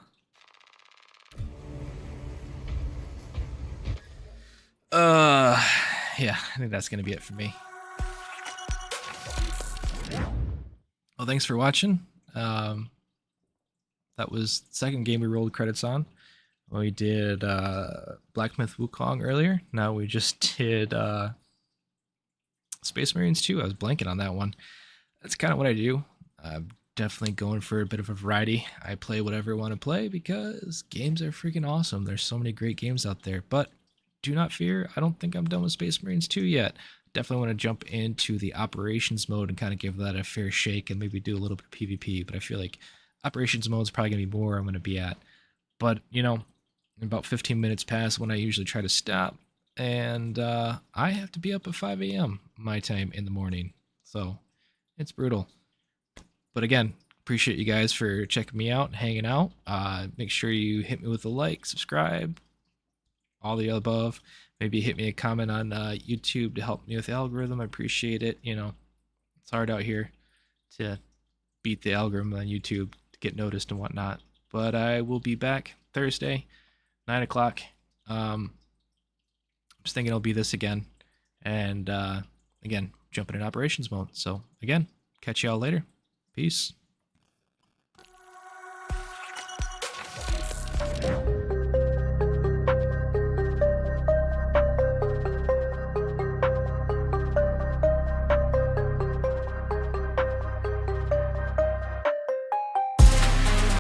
S1: Yeah, I think that's gonna be it for me. Well, thanks for watching. That was the second game we rolled credits on. We did Black Myth Wukong earlier. Now we just did Space Marines 2. I was blanking on that one. That's kind of what I do. I'm definitely going for a bit of a variety. I play whatever I want to play because games are freaking awesome. There's so many great games out there. But do not fear, I don't think I'm done with Space Marines 2 yet. Definitely want to jump into the operations mode and kind of give that a fair shake and maybe do a little bit of PvP. But I feel like operations mode is probably going to be more I'm going to be at. But, you know, about 15 minutes past when I usually try to stop, and I have to be up at 5 a.m. my time in the morning, so it's brutal. But again, appreciate you guys for checking me out, hanging out. Make sure you hit me with a like, subscribe, all the above. Maybe hit me a comment on YouTube to help me with the algorithm. I appreciate it. You know, it's hard out here to beat the algorithm on YouTube to get noticed and whatnot. But I will be back Thursday, 9 o'clock. I'm just thinking it'll be this again. And again, jumping in operations mode. So again, catch y'all later. Peace.